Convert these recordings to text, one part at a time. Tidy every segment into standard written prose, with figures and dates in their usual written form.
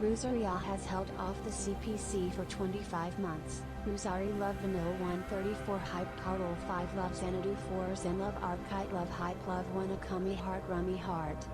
Ruzaria has held off the CPC for 25 months. Ruzari love vanilla 134 hype Carl 5 love Xanadu 4 Zen love Archite love hype love 1 Akami heart rummy heart.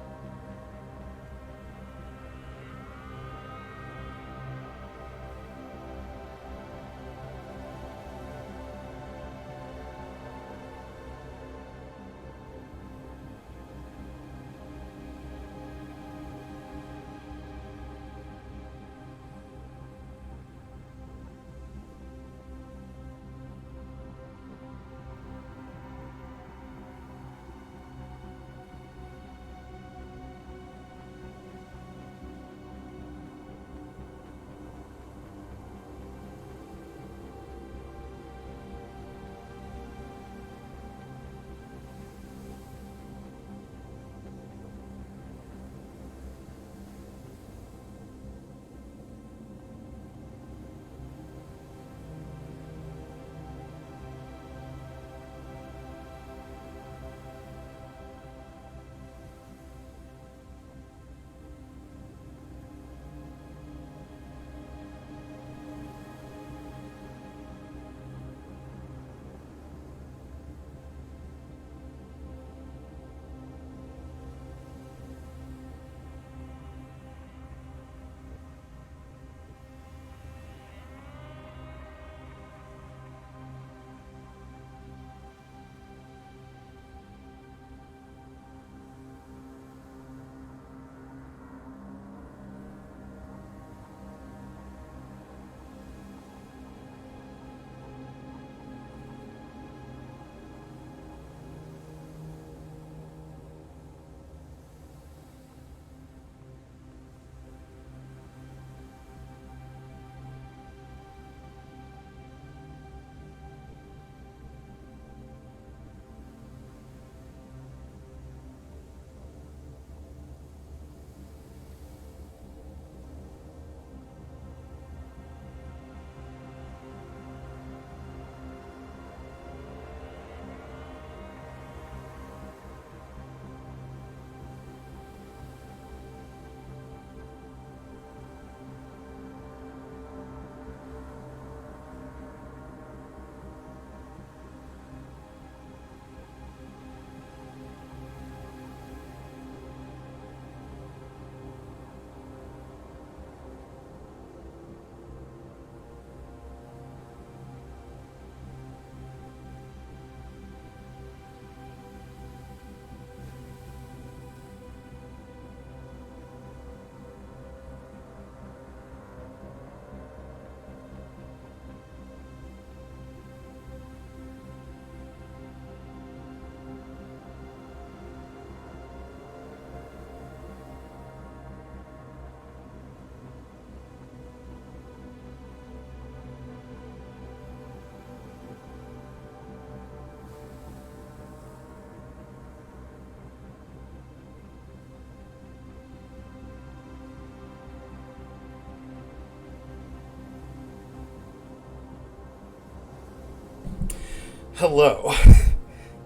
Hello.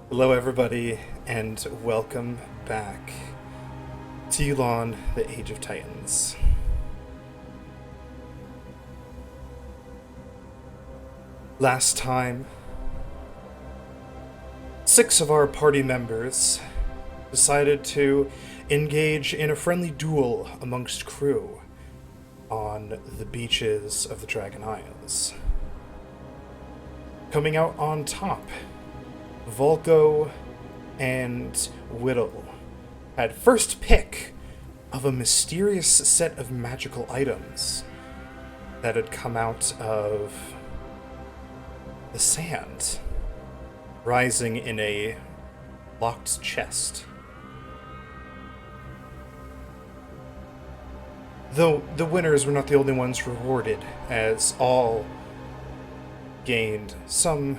Hello, everybody, and welcome back to Yulon, the Age of Titans. Last time, 6 of our party members decided to engage in a friendly duel amongst crew on the beaches of the Dragon Isles. Coming out on top, Volko and Whittle had first pick of a mysterious set of magical items that had come out of the sand, rising in a locked chest. Though the winners were not the only ones rewarded, as all gained some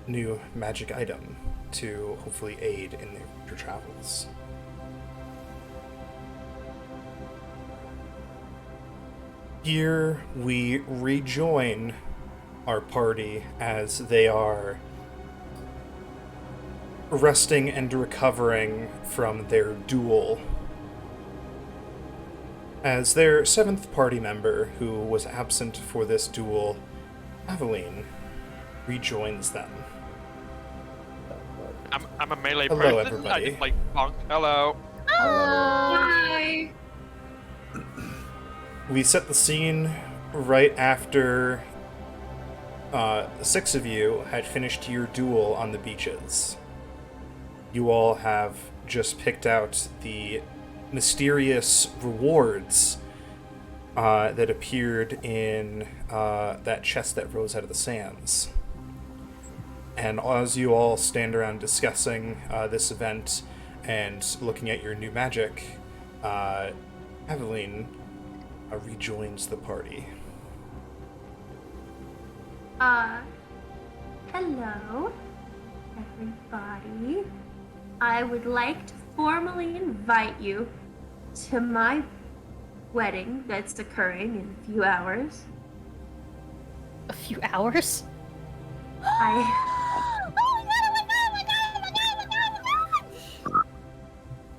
new magic item to hopefully aid in their future travels. Here we rejoin our party as they are resting and recovering from their duel. as their seventh party member, who was absent for this duel, Aveline, rejoins them. I'm a melee Hello, person. everybody. I just like bonk. Hello. Hi. We set the scene right after 6 of you had finished your duel on the beaches. You all have just picked out the mysterious rewards that appeared in that chest that rose out of the sands. And as you all stand around discussing this event and looking at your new magic, Aveline rejoins the party. Hello, everybody. I would like to formally invite you to my wedding that's occurring in a few hours. A few hours?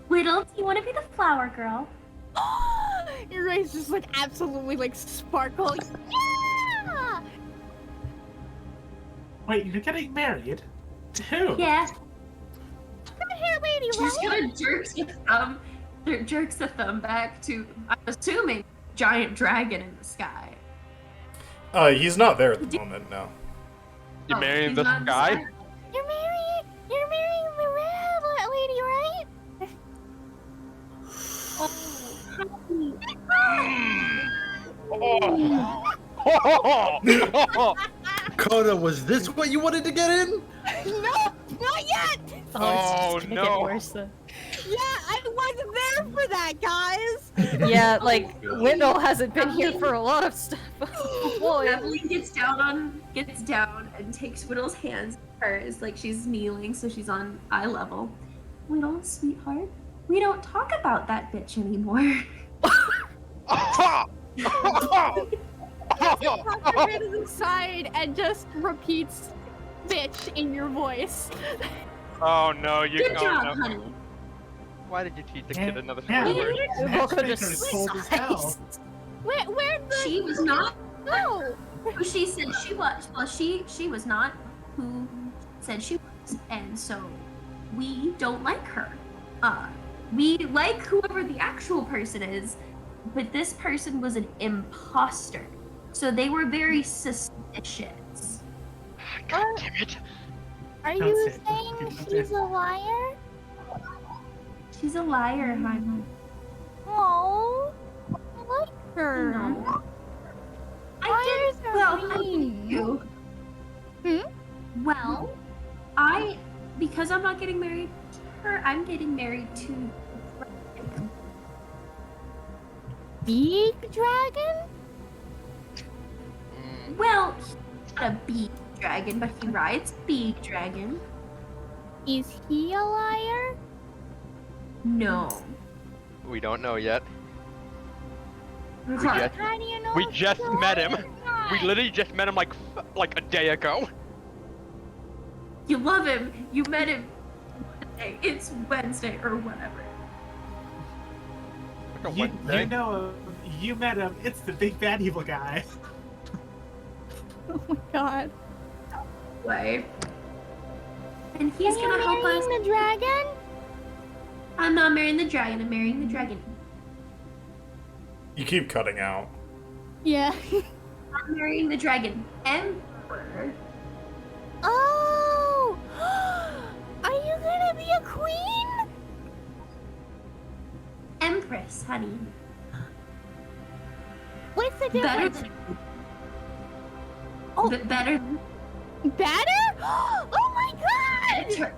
Whittle, do you want to be the flower girl? Your eyes just like absolutely like sparkle. Yeah! Wait, you're getting married? To who? Yeah. Come here, lady, She's right? gonna jerks a thumb back to, I'm assuming, giant dragon in the sky. He's not there at the moment, no. You marrying he's this not in the guy? sky? You're marrying the red lady, right? Coda, was this what you wanted to get in? No, not yet! Oh, it's just gonna no. get worse, though. Yeah, I wasn't there for that, guys! Yeah, like, Wendell hasn't been here for a lot of stuff. Oh, boy. Evelyn gets down and takes Whittle's hands in hers, like she's kneeling, so she's on eye level. Whittle, sweetheart, we don't talk about that bitch anymore. Pops her head to the side and just repeats bitch in your voice. Oh no, you Good oh, job, no. honey. Why did you teach the Yeah, kid another yeah. swear word? Volko Matchmaker is cold as hell. Where'd the... She was not No! who she said she was. Well, she was not who said she was, and so we don't like her. We like whoever the actual person is, but this person was an imposter, so they were very suspicious. God damn it. Are Don't you say it. saying Don't she's say a liar? She's a liar, honey. Oh, I like her. No. Liars are Well, I mean. you. Well, because I'm not getting married to her, I'm getting married to Big dragon? well, he's not a big dragon, but he rides big dragon. Is he a liar? No. We don't know yet. Okay. just- How do you know We if just he's a met liar him. or not? We literally just met him like a day ago. You love him. You met him. It's Wednesday or whatever. Like a You Wednesday. know, you met him. It's the big bad evil guy. Oh my god. Way. And he's Are you gonna help us. marrying the dragon? I'm not marrying the dragon. I'm marrying the dragon. You keep cutting out. Yeah. I'm marrying the dragon emperor. Oh! Are you gonna be a queen? Empress, honey. What's the Better difference? than. Oh. Better. Better? Oh my god!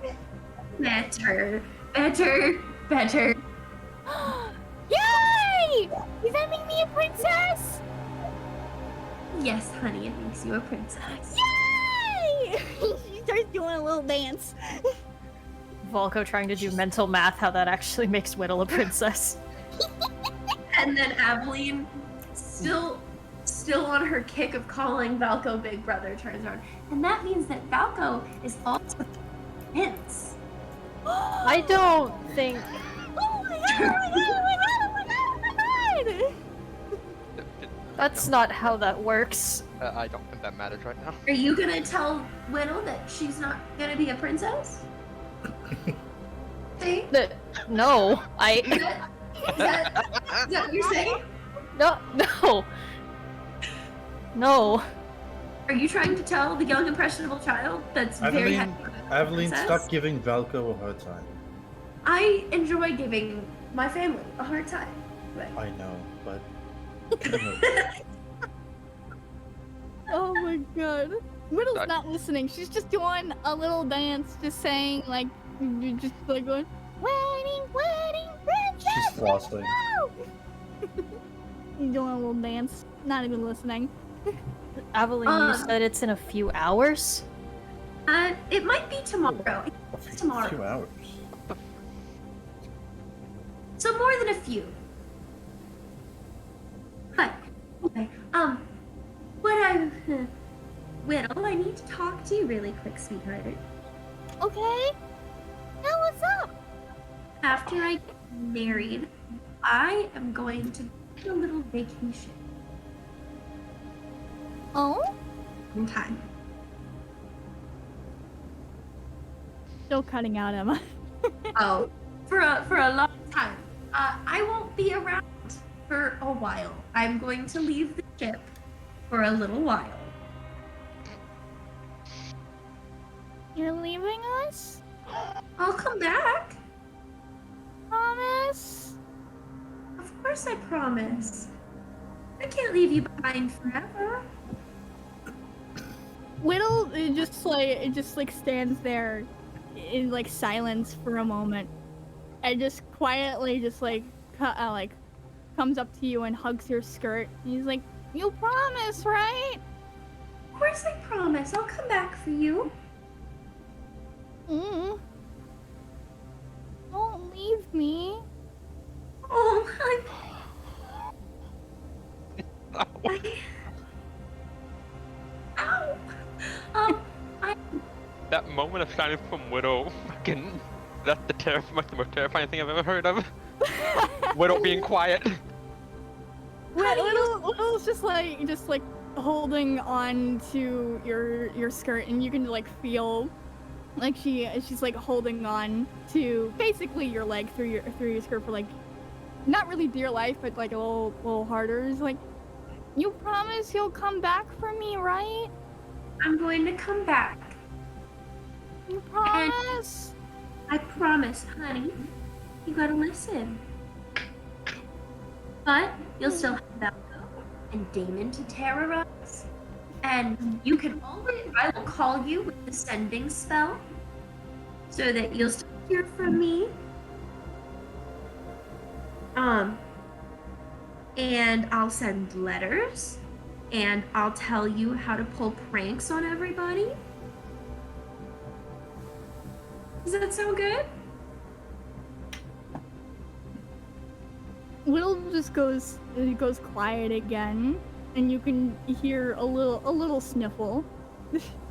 Better. Yay! Does that make me a princess? Yes, honey, it makes you a princess. Yay! She starts doing a little dance. Volko trying to do mental math how that actually makes Whittle a princess. And then Aveline, still on her kick of calling Valko Big Brother, turns around. And that means that Valko is also a prince. I don't think... Oh my god, oh my god, oh my god, oh my god! That's not how that works. I don't think that matters right now. Are you gonna tell Whittle that she's not gonna be a princess? See? No, Is that what you're saying? No. No. Are you trying to tell the young impressionable child that's very happy with a Evelyn, princess? stop giving Valko a hard time. I enjoy giving my family a hard time. But... I know, but Oh my god. Whittle's not listening. She's just doing a little dance, just saying, like, just like going, wedding, princess! she's flossing. Doing a little dance, not even listening. Aveline, you said it's in a few hours? It might be tomorrow. It's tomorrow. A few hours. So more than a few. But, okay, Whittle, I need to talk to you really quick, sweetheart. Okay. Now what's up? After I get married, I am going to take a little vacation Oh? in time. Still cutting out, Emma. Oh, for a long time. I won't be around for a while. I'm going to leave the ship for a little while. You're leaving us? I'll come back. Promise? Of course I promise. I can't leave you behind forever. Whittle just like stands there in like silence for a moment, and just quietly just like comes up to you and hugs your skirt. And he's like, "You promise, right?" Of course I promise. I'll come back for you. Don't leave me. Oh, Ow. That moment of silence from Widow, fucking, that's the most terrifying thing I've ever heard of. Widow being quiet. Whittle's just like holding on to your skirt, and you can like feel like she's like holding on to basically your leg through your skirt for like not really dear life, but like a little harder. It's like, you promise you'll come back for me, right? I'm going to come back. You promise? I promise, honey. You gotta listen. But you'll still have Valko and Damon to terrorize. And you can always, I will call you with the sending spell so that you'll still hear from me. And I'll send letters, and I'll tell you how to pull pranks on everybody. Does that sound good? Whittle just goes quiet again, and you can hear a little sniffle.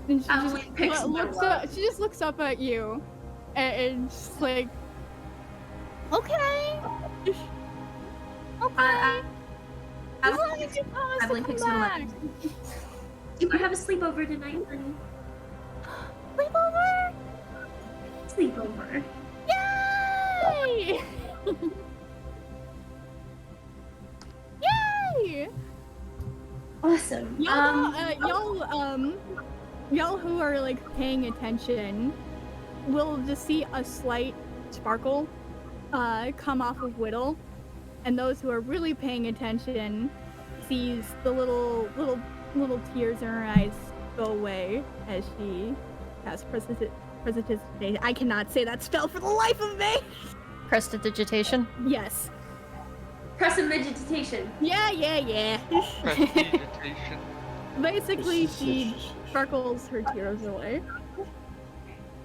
And she she just looks up at you, and just like, okay. Okay. As long as you promise to come back. You could have a sleepover tonight, honey. Sleepover? Sleepover. Yay! Yay! Awesome. Y'all who are like paying attention will just see a slight sparkle come off of Whittle. And those who are really paying attention sees the little tears in her eyes go away as she has prestidigitation. I cannot say that spell for the life of me. Prestidigitation? Yes. Prestidigitation. Yeah. Prestidigitation. Basically, she sparkles her tears away.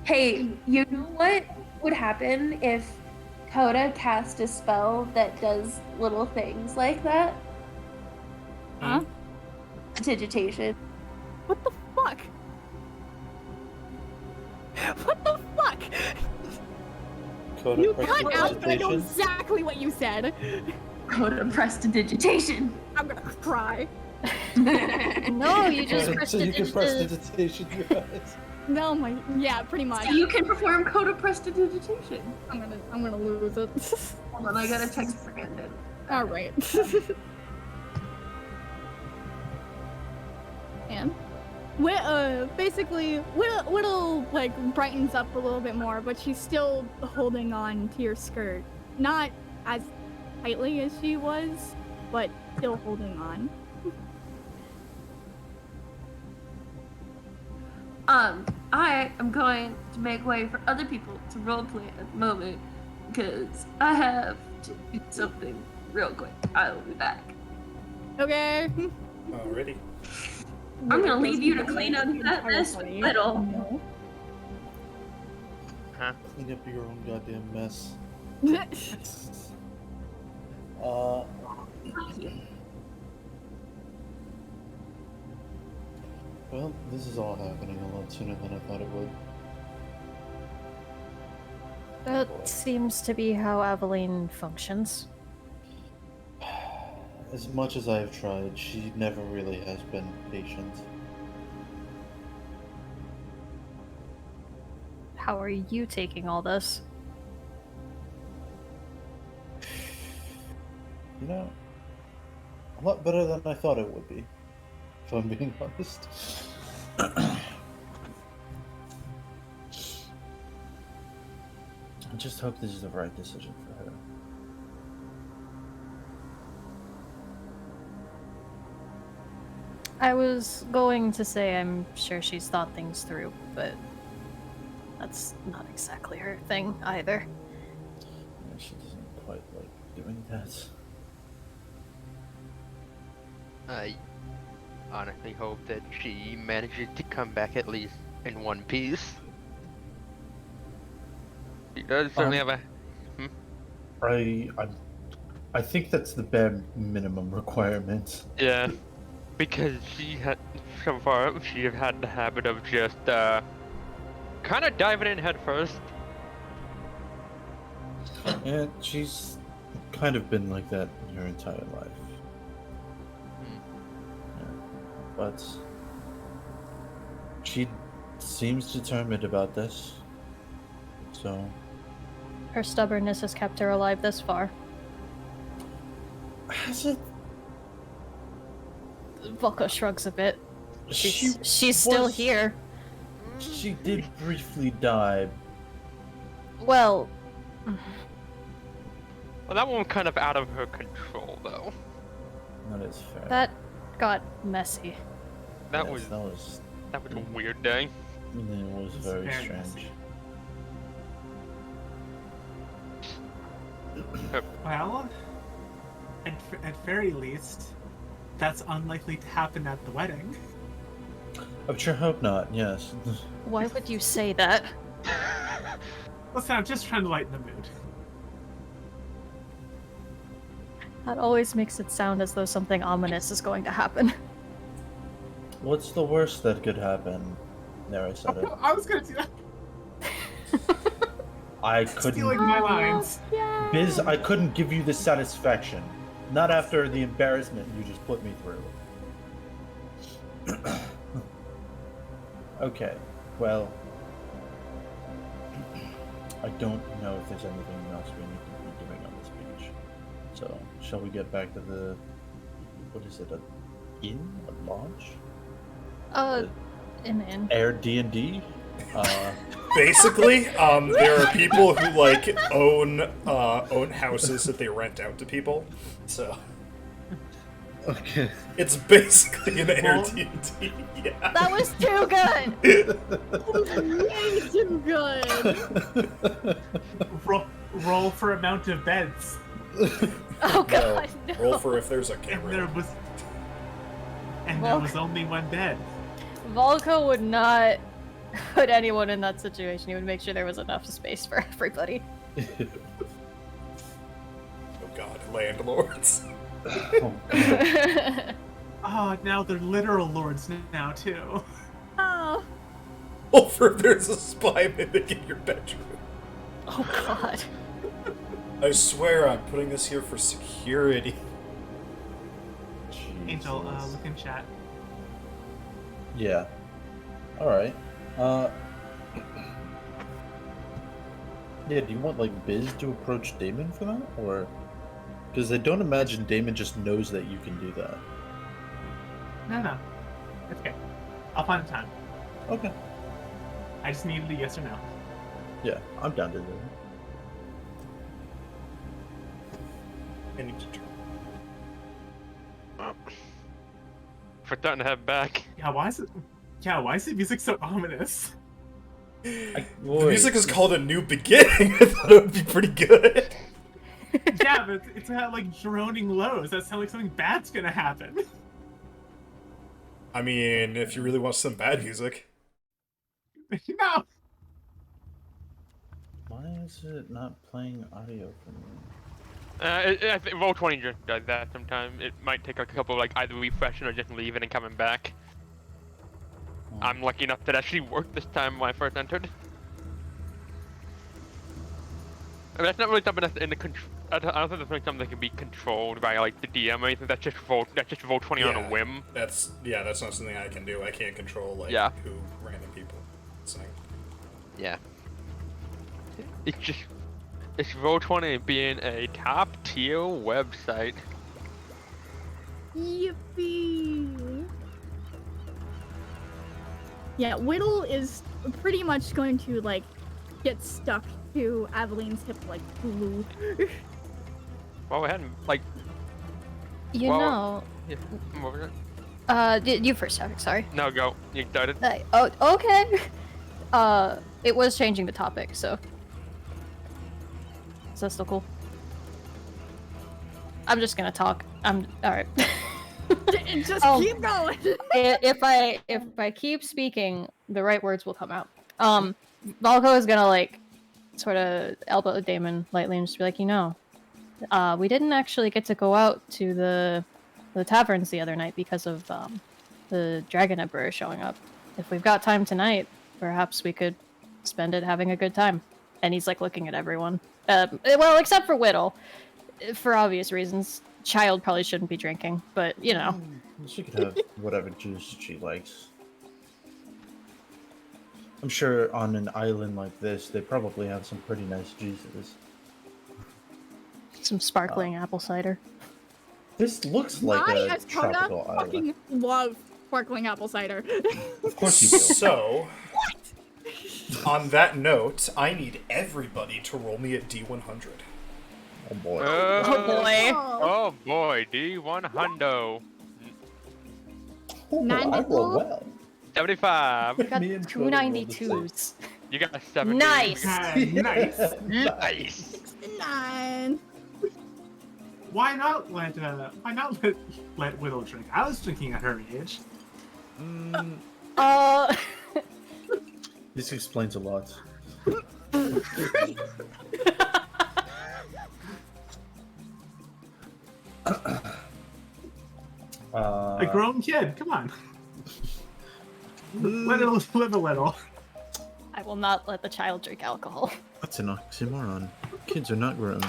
Hey, you know what would happen if Coda cast a spell that does little things like that? Huh? Digitation. What the fuck? What the fuck? Coda You cut out, but I know prestidigitation? exactly what you said. Coda prestidigitation. I'm gonna cry. No, you just pressed so you can press it. digitation, you guys. No, yeah, pretty much. So you can perform Coda prestidigitation. I'm gonna lose it. Hold on, I gotta text Brandon. All right. And basically, Whittle like brightens up a little bit more, but she's still holding on to your skirt, not as tightly as she was, but still holding on. I am going to make way for other people to roleplay at the moment because I have to do something real quick. I will be back. Okay. Alrighty. I'm gonna leave you to clean up that mess, Little. No. Huh? Clean up your own goddamn mess. Well, this is all happening a lot sooner than I thought it would. That seems to be how Aveline functions. As much as I have tried, she never really has been patient. How are you taking all this? You know, a lot better than I thought it would be, if I'm being honest. I just hope this is the right decision for her. I was going to say I'm sure she's thought things through, but that's not exactly her thing either. Yeah, she doesn't quite like doing that. I honestly hope that she manages to come back at least in one piece. She does certainly have a... I think that's the bare minimum requirement. Yeah, because she had, so far, she have had the habit of just, kind of diving in head first. And she's kind of been like that her entire life. Yeah. But she seems determined about this. So Her stubbornness has kept her alive this far. has it? Volko shrugs a bit. She She's still was- here. She did briefly die. Well, Well, that one was kind of out of her control, though. That is fair. that got messy. That Yes, was a weird day. it was It's very very strange. messy. Well, at very least, that's unlikely to happen at the wedding. I sure hope not. Yes. Why would you say that? Listen, I'm just trying to lighten the mood. That always makes it sound as though something ominous is going to happen. What's the worst that could happen? There, I said it. I was gonna do that. I Stealing couldn't. my lines. Biz, I couldn't give you the satisfaction. Not after the embarrassment you just put me through. Okay, well, I don't know if there's anything else we need to be doing on this beach. So, shall we get back to the, what is it, an inn? A lodge? In. Air D&D? Basically, there are people who like own houses that they rent out to people. So Okay. it's basically an Air Well- D&D. Yeah. That was too good! Way too good. Roll for amount of beds. Oh god, no. Roll for if there's a And camera. there was Well- only one bed. Volko would not put anyone in that situation. He would make sure there was enough space for everybody. Oh god, landlords. Oh, God. Oh, now they're literal lords now too. Oh, Roll for if there's a spy mimic in your bedroom. Oh god. I swear I'm putting this here for security. Angel, Jesus. look in chat. Yeah. Alright. Yeah, do you want, like, Biz to approach Damon for that? Or... Because I don't imagine Damon just knows that you can do that. No. It's okay. I'll find the time. Okay. I just needed a yes or no. Yeah, I'm down to do it. I need to turn. We're starting to head back. Yeah, why is the music so ominous? The music is called A New Beginning. I thought it would be pretty good. Yeah, but it's got like droning lows. That sounds like something bad's gonna happen. I mean, if you really want some bad music. No! Why is it not playing audio for me? I think Roll20 just does that sometimes. It might take a couple, like, either refreshing or just leaving and coming back. I'm lucky enough that actually worked this time when I first entered. I mean, that's not really something that's in the control. I don't think that's really something that can be controlled by, like, the DM or anything. That's just Roll20 on a whim. That's not something I can do. I can't control, like, who random people sing. Yeah. It's Roll20 being a top tier website. Yippee! Yeah, Whittle is pretty much going to, like, get stuck to Aveline's hip like glue. Well, we hadn't, like... You well, know... Yeah, what was it? You first, sorry. No, go. You started. Oh, okay. It was changing the topic, so... Is that still cool? I'm just gonna talk. Alright. Just keep going! if I keep speaking, the right words will come out. Valko is gonna, like, sort of elbow Damon lightly and just be like, we didn't actually get to go out to the taverns the other night because of the Dragon Emperor showing up. If we've got time tonight, perhaps we could spend it having a good time. And he's, like, looking at everyone. Well, except for Whittle. For obvious reasons. Child probably shouldn't be drinking, but, you know. She could have whatever juice she likes. I'm sure on an island like this, they probably have some pretty nice juices. Some sparkling apple cider. This looks like I, a as Coda, tropical island. fucking love sparkling apple cider. Of course you do. So, on that note, I need everybody to roll me at D100. Oh boy. Oh boy. Oh boy, D100. Oh, I roll well. 75. We got Me and Coda rolled the same. 292s. You got a 70. Nice! Nice. Nice. 69. Why not let Whittle drink? I was drinking at her age. This explains a lot. A grown kid, come on. Let it live a little. I will not let the child drink alcohol. That's an oxymoron. Kids are not grown.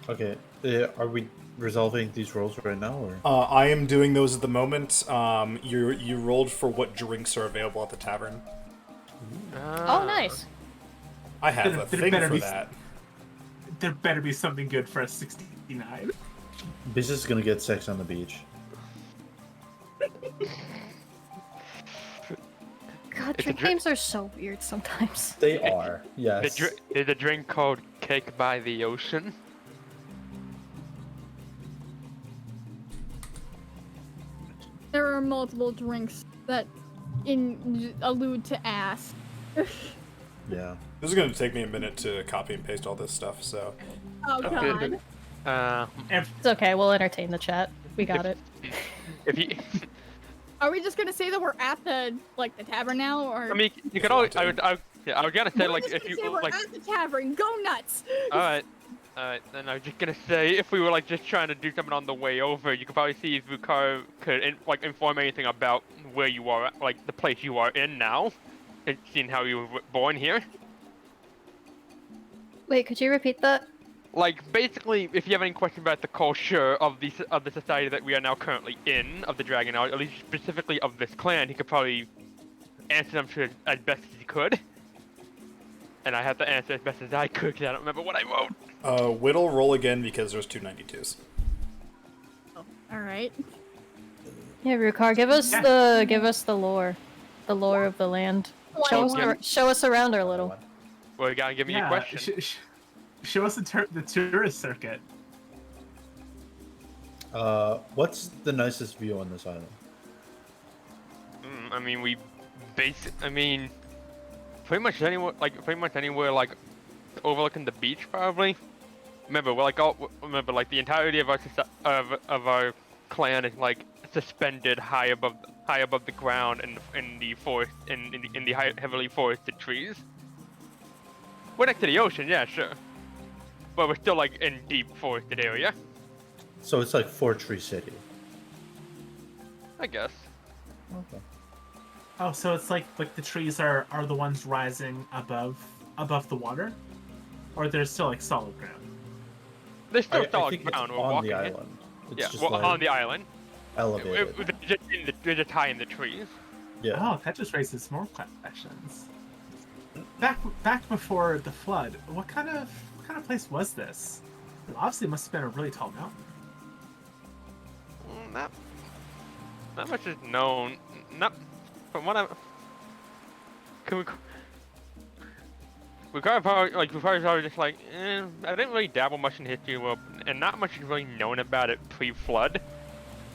Okay. Are we resolving these rolls right now, or? I am doing those at the moment. You rolled for what drinks are available at the tavern. Oh, nice. I have a There thing better for be- that. There better be something good for a 69. Biz is gonna get sex on the beach. God, drink games are so weird sometimes. They are, yes. There's a drink called Cake by the Ocean. There are multiple drinks that allude to ass. Yeah. This is going to take me a minute to copy and paste all this stuff, so... Oh god. It's okay, we'll entertain the chat. We got it. If you, Are we just gonna say that we're at the tavern now, or? I mean, you could always. I was gonna say, We're like, just if gonna you say we're like. at the tavern. Go nuts. Alright. Then I was just gonna say, if we were like just trying to do something on the way over, you could probably see if Vukar could inform anything about where you are, like the place you are in now. seeing how you were born here. Wait, could you repeat that? Like, basically, if you have any question about the culture of the society that we are now currently in, of the Dragon Age, at least specifically of this clan, he could probably answer them to as best as he could. And I have to answer as best as I could because I don't remember what I wrote. Whittle, roll again because there's 292s. All right. Yeah, Rukar, give us the lore, of the land. Show us around a little. Well, you gotta give me a question. Show us the tourist circuit. What's the nicest view on this island? I mean, pretty much anywhere, like, overlooking the beach, probably. Remember, like the entirety of our clan is like suspended high above the ground in the forest, in the heavily forested trees. We're next to the ocean, yeah, sure. But we're still like in deep forested area. So it's like Fort Tree City. I guess. Okay. Oh, so it's like the trees are the ones rising above the water, or there's still like solid ground. There's still I solid think ground. it's We're on walking the it. island. It's Yeah, just well, like on the island. elevated. We're just high in the trees. Yeah. Oh, that just raises more questions. Back before the flood, what kind of place was this? It obviously must have been a really tall mountain. Not much is known. Not from what I'm. We probably just like, I didn't really dabble much in history, and not much is really known about it pre-flood.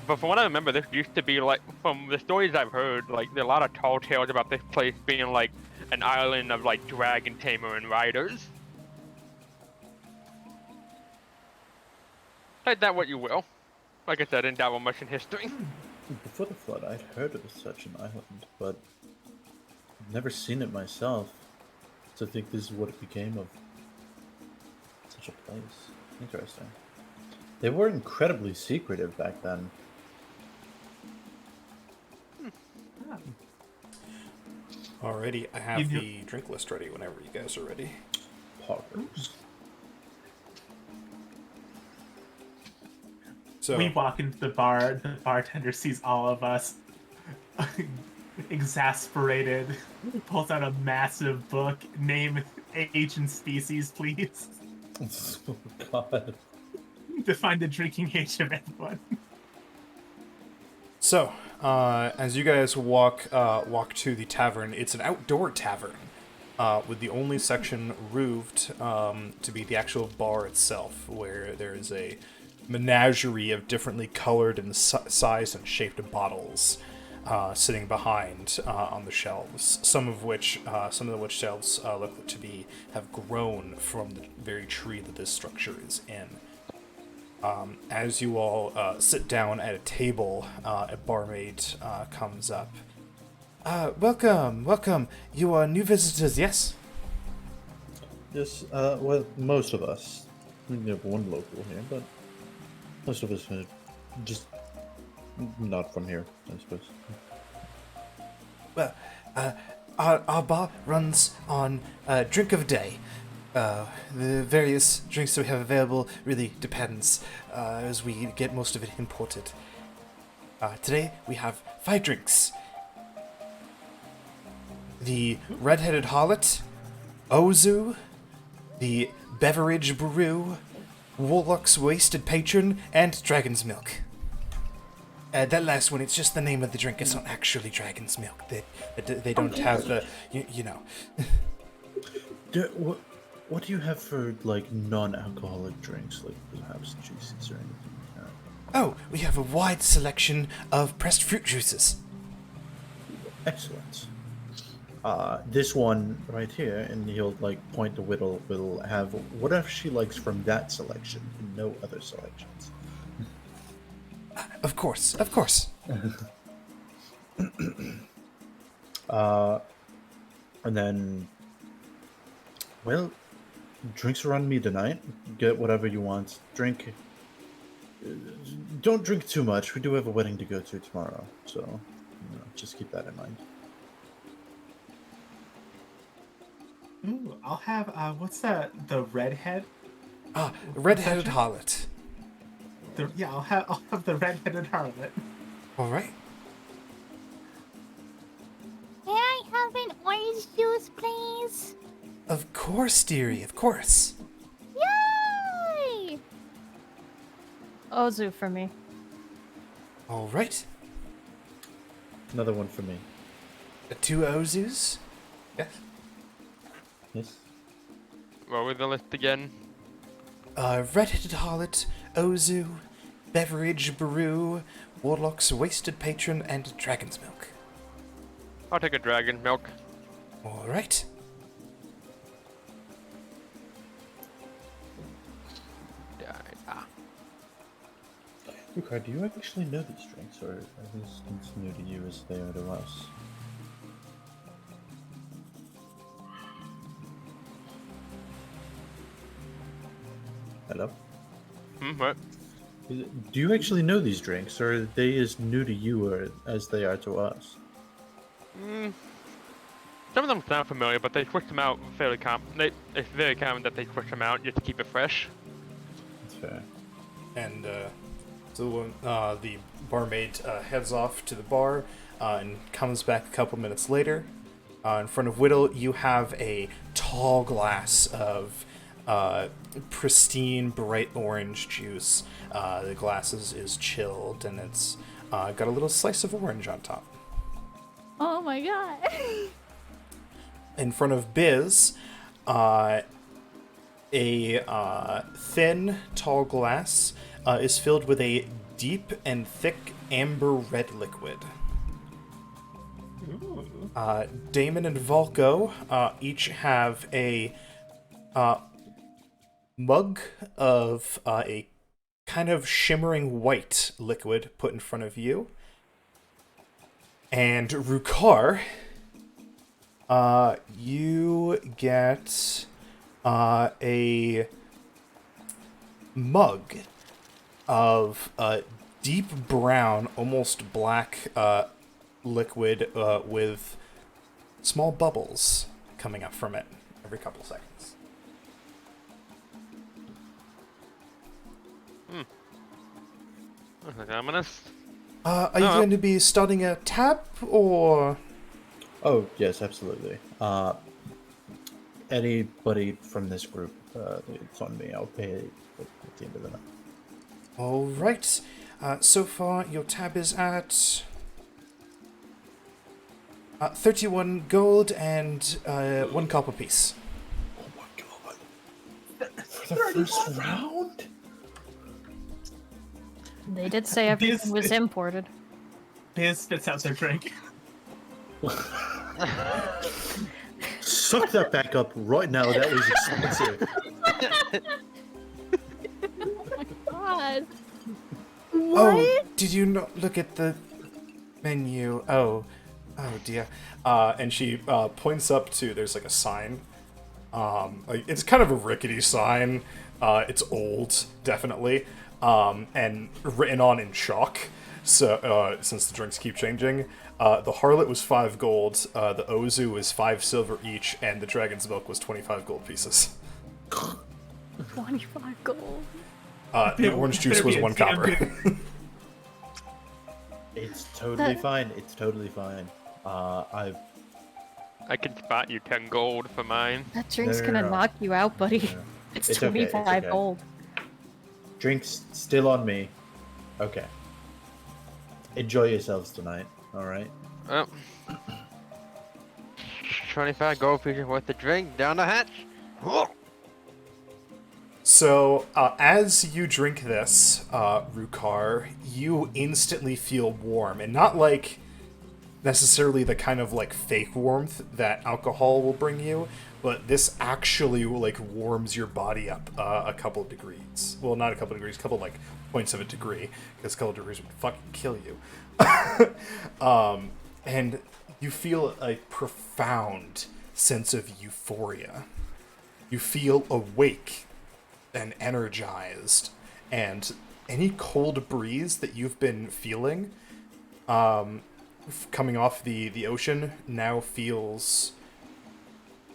But from what I remember, this used to be like, from the stories I've heard, like there are a lot of tall tales about this place being like an island of like dragon tamer and riders. Take that what you will. Like I said, I didn't dabble much in history. Before the flood, I'd heard of such an island, but I've never seen it myself. So I think this is what it became of such a place. Interesting. They were incredibly secretive back then. Alrighty, I have the drink list ready whenever you guys are ready. Poggers. So We walk into the bar, the bartender sees all of us, exasperated, pulls out a massive book, name, age, and species, please. Oh god. Define the drinking age of everyone. So, as you guys walk to the tavern, it's an outdoor tavern, with the only section roofed to be the actual bar itself, where there is a menagerie of differently colored and sized and shaped bottles sitting behind on the shelves. Some of which shelves look to have grown from the very tree that this structure is in. As you all sit down at a table, a barmaid comes up. Welcome. You are new visitors, yes? Yes, well, most of us. We have one local here, but most of us are just not from here, I suppose. Well, our bar runs on drink of the day. The various drinks that we have available really depends, as we get most of it imported. Today we have 5 drinks. The Red-Headed Harlot, Ozu, the Beverage Brew, Warlock's Wasted Patron, and Dragon's Milk. That last one, it's just the name of the drink. It's not actually Dragon's Milk. They don't have the, you know. What do you have for, like, non-alcoholic drinks, like perhaps juices or anything like that? Oh, we have a wide selection of pressed fruit juices. Excellent. This one right here, and he'll, like, point to Whittle, will have whatever she likes from that selection, and no other selections. Of course. And then, well, drinks are on me tonight. Get whatever you want. Drink. Don't drink too much. We do have a wedding to go to tomorrow, so just keep that in mind. Ooh, I'll have what's the redhead? Ah, red-headed harlot. I'll have the redheaded harlot. All right. May I have an orange juice, please? Of course, dearie, of course. Yay! Ozu for me. All right. Another one for me. 2 Ozus. Yes. Yes. What was the list again? Red-headed harlot, Ozu, beverage brew, warlock's wasted patron, and dragon's milk. I'll take a dragon milk. All right. Lucard, do you actually know these drinks, or are these as new to you as they are to us? Hello? What? Do you actually know these drinks, or are they as new to you or as they are to us? Some of them sound familiar, but they switch them out fairly it's very common that they switch them out just to keep it fresh. That's fair. And so the barmaid heads off to the bar and comes back a couple minutes later. In front of Whittle, you have a tall glass of pristine, bright orange juice. The glass is chilled, and it's got a little slice of orange on top. Oh my god. In front of Biz, a thin, tall glass is filled with a deep and thick amber red liquid. Damon and Volko each have a mug of a kind of shimmering white liquid put in front of you. And Rukar, you get a mug of deep brown, almost black liquid with small bubbles coming up from it every couple seconds. That's ominous. Are you going to be starting a tab, or...? Oh, yes, absolutely. Anybody from this group, it's on me. I'll pay at the end of the night. All right. So far, your tab is at 31 gold and 1 copper piece. Oh my god. For the first round? They did say everything was imported. Biz spits out their drink. Suck that back up right now. That was expensive. God. Oh, did you not look at the menu? Oh dear. And she points up to, there's like a sign. Like it's kind of a rickety sign. It's old, definitely. And written on in chalk. So since the drinks keep changing, the Harlot was 5 gold, the Ozu was 5 silver each, and the Dragon's Milk was 25 gold pieces. 25 gold. The orange juice was 1 copper. It's totally fine. It's totally fine. I can spot you 10 gold for mine. That drink's No. gonna knock you out, buddy. No. It's It's okay, it's 25 okay. gold. Drinks still on me. Okay. Enjoy yourselves tonight. All right. Well, 25 gold pieces worth the drink down the hatch. Whoa. So, as you drink this, Rukar, you instantly feel warm, and not like necessarily the kind of like fake warmth that alcohol will bring you, but this actually like warms your body up a couple of degrees. Well, not a couple of degrees, a couple like points of a degree, because a couple of degrees would fucking kill you. And you feel a profound sense of euphoria. You feel awake and energized, and any cold breeze that you've been feeling coming off the ocean now feels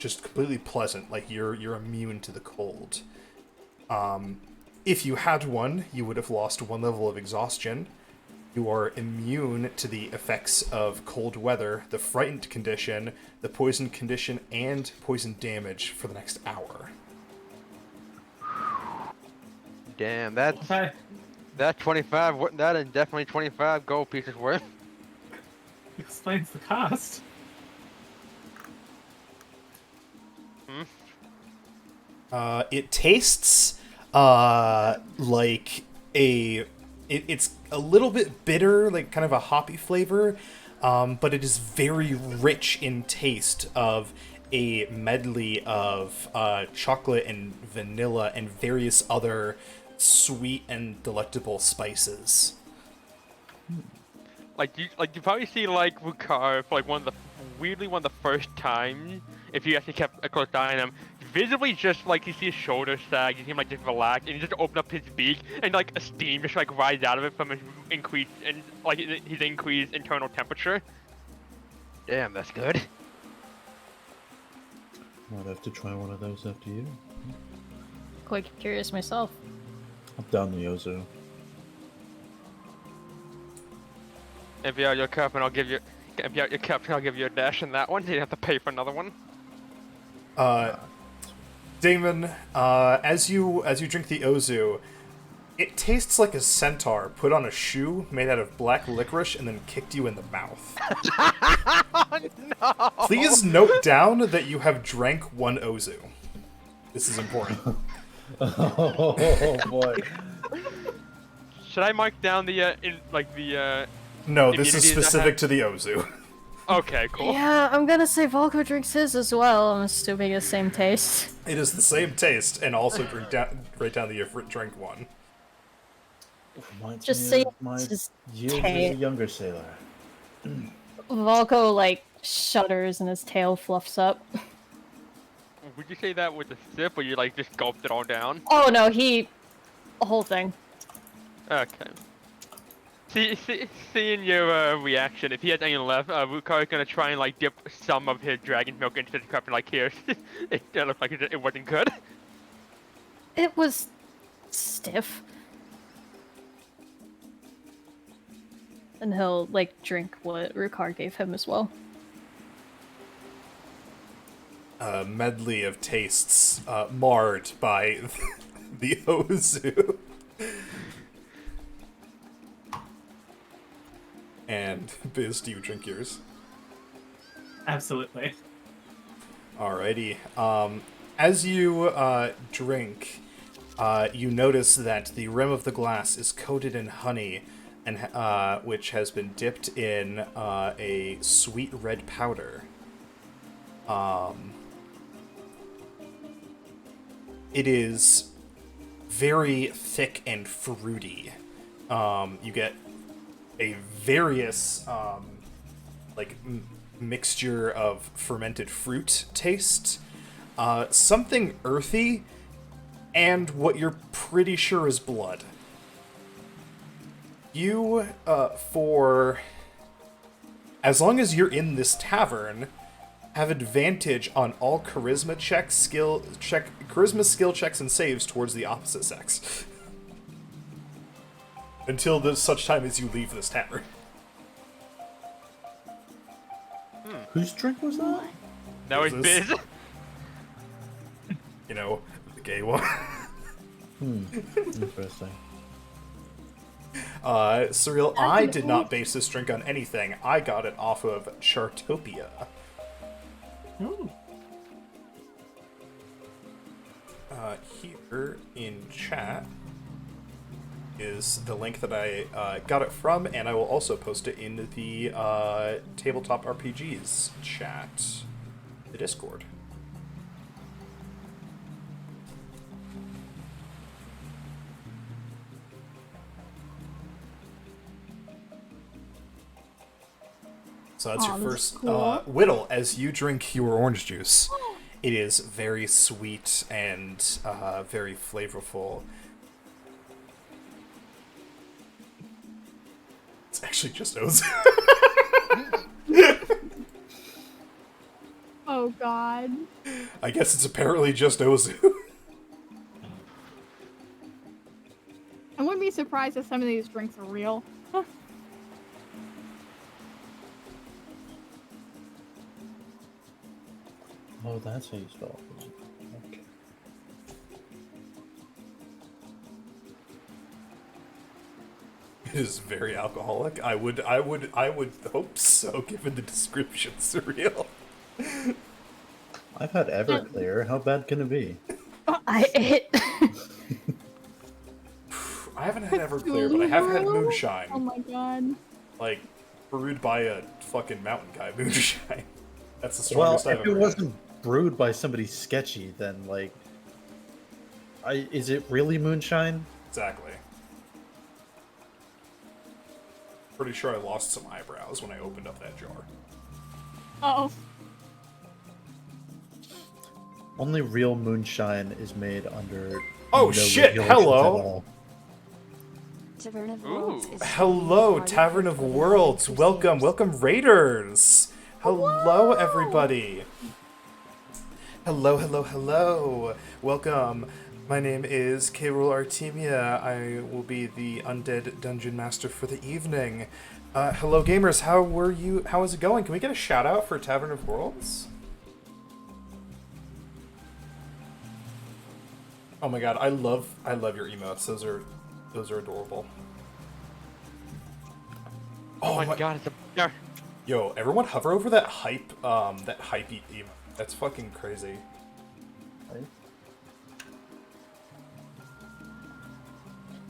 just completely pleasant, like you're immune to the cold. If you had one, you would have lost 1 level of exhaustion. You are immune to the effects of cold weather, the frightened condition, the poison condition, and poison damage for the next hour. Damn, that's Okay. 25. That is definitely 25 gold pieces worth. Explains the cost. It tastes like it's a little bit bitter, like kind of a hoppy flavor, but it is very rich in taste of a medley of chocolate and vanilla and various other sweet and delectable spices. Like you probably see like Rukar for like one of the first times, if you actually kept a close eye on him, visibly just like you see his shoulders sag, you see him like just relax, and you just open up his beak, and like a steam just like rises out of it from his increased internal temperature. Damn, that's good. Might have to try one of those after you. Quite curious myself. Up down the Ozu. If you have your cup, and I'll give you. If you have your cup, I'll give you a dash in that one. So you have to pay for another one. Damon, as you drink the Ozu, it tastes like a centaur put on a shoe made out of black licorice and then kicked you in the mouth. Oh no! Please note down that you have drank 1 Ozu. This is important. Oh boy. Should I mark down the No, this is immunity that specific to the Ozu. Okay, cool. Yeah, I'm gonna say Volko drinks his as well. I'm assuming the same taste. It is the same taste, and also write down that you've drank 1. Reminds Just me say of my it's years as a taste. younger sailor. Volko like shudders and his tail fluffs up. Would you say that with a sip, or you like just gulped it all down? Oh no, a whole thing. Okay. Seeing your reaction, if he has any left, Rukar is gonna try and like dip some of his dragon milk into the cup and like here. It looked like it wasn't good. It was stiff. And he'll like drink what Rukar gave him as well. A medley of tastes marred by the Ozu. And Biz, do you drink yours? Absolutely. Alrighty. As you drink, you notice that the rim of the glass is coated in honey, and which has been dipped in a sweet red powder. It is very thick and fruity. You get a various mixture of fermented fruit taste, something earthy, and what you're pretty sure is blood. You, for as long as you're in this tavern, have advantage on all charisma skill checks and saves towards the opposite sex. Until such time as you leave this tavern. Whose drink was that? That was This- Biz. You know, the gay one. Interesting. Surreal, I did not base this drink on anything. I got it off of Chartopia. Ooh. Here in chat is the link that I got it from, and I will also post it in the Tabletop RPGs chat, the Discord. So that's your Aw, that's first cool. Whittle. As you drink your orange juice, it is very sweet and very flavorful. It's actually just Ozu. Oh god. I guess it's apparently just Ozu. I wouldn't be surprised if some of these drinks are real. Oh, that's how you spell it. Okay. It is very alcoholic. I would hope so, given the description. Surreal. I've had Everclear. How bad can it be? I I haven't had Everclear, but I have had moonshine. Oh my god. Like, brewed by a fucking mountain guy moonshine. That's the Well, strongest I've if it ever wasn't brewed by somebody sketchy, then like, is it really moonshine? had. Exactly. Pretty sure I lost some eyebrows when I opened up that jar. Uh-oh. Only real moonshine is made under. Oh, no shit, regulations hello. at all. Tavern of Worlds is Hello, party Tavern for of 25 Worlds. Welcome, Crusaders. welcome, Raiders. Hello, everybody. Hello, hello, hello. Welcome. My name is K. Rule Artemia. I will be the undead dungeon master for the evening. Hello, gamers. How is it going? Can we get a shout out for Tavern of Worlds? Oh my god, I love your emotes. Those are adorable. Oh my god, it's a... Yeah. Yo, everyone hover over that hype, emote. That's fucking crazy. Right?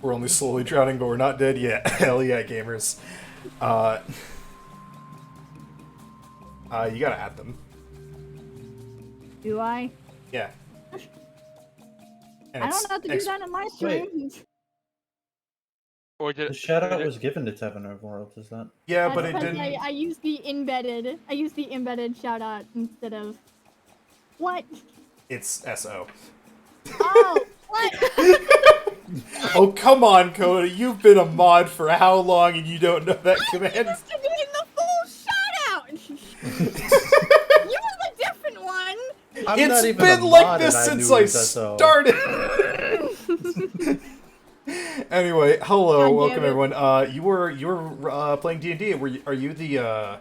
We're only slowly drowning, but we're not dead yet. Hell yeah, gamers. You gotta add them. Do I? Yeah. And I it's don't have to do that in my streams. Or did The shout out was given to Tavern of Worlds, is that? Yeah, That's but it because didn't. I used the embedded shout out instead of what? It's SO. Oh, what? Oh, come on, Coda. You've been a mod for how long and you don't know that command? used to be in the full shout out. You were the different one. I'm not It's even been a like mod this and since knew it I was SO. started. Anyway, hello, God welcome damn it. everyone. You were playing D&D. Are you the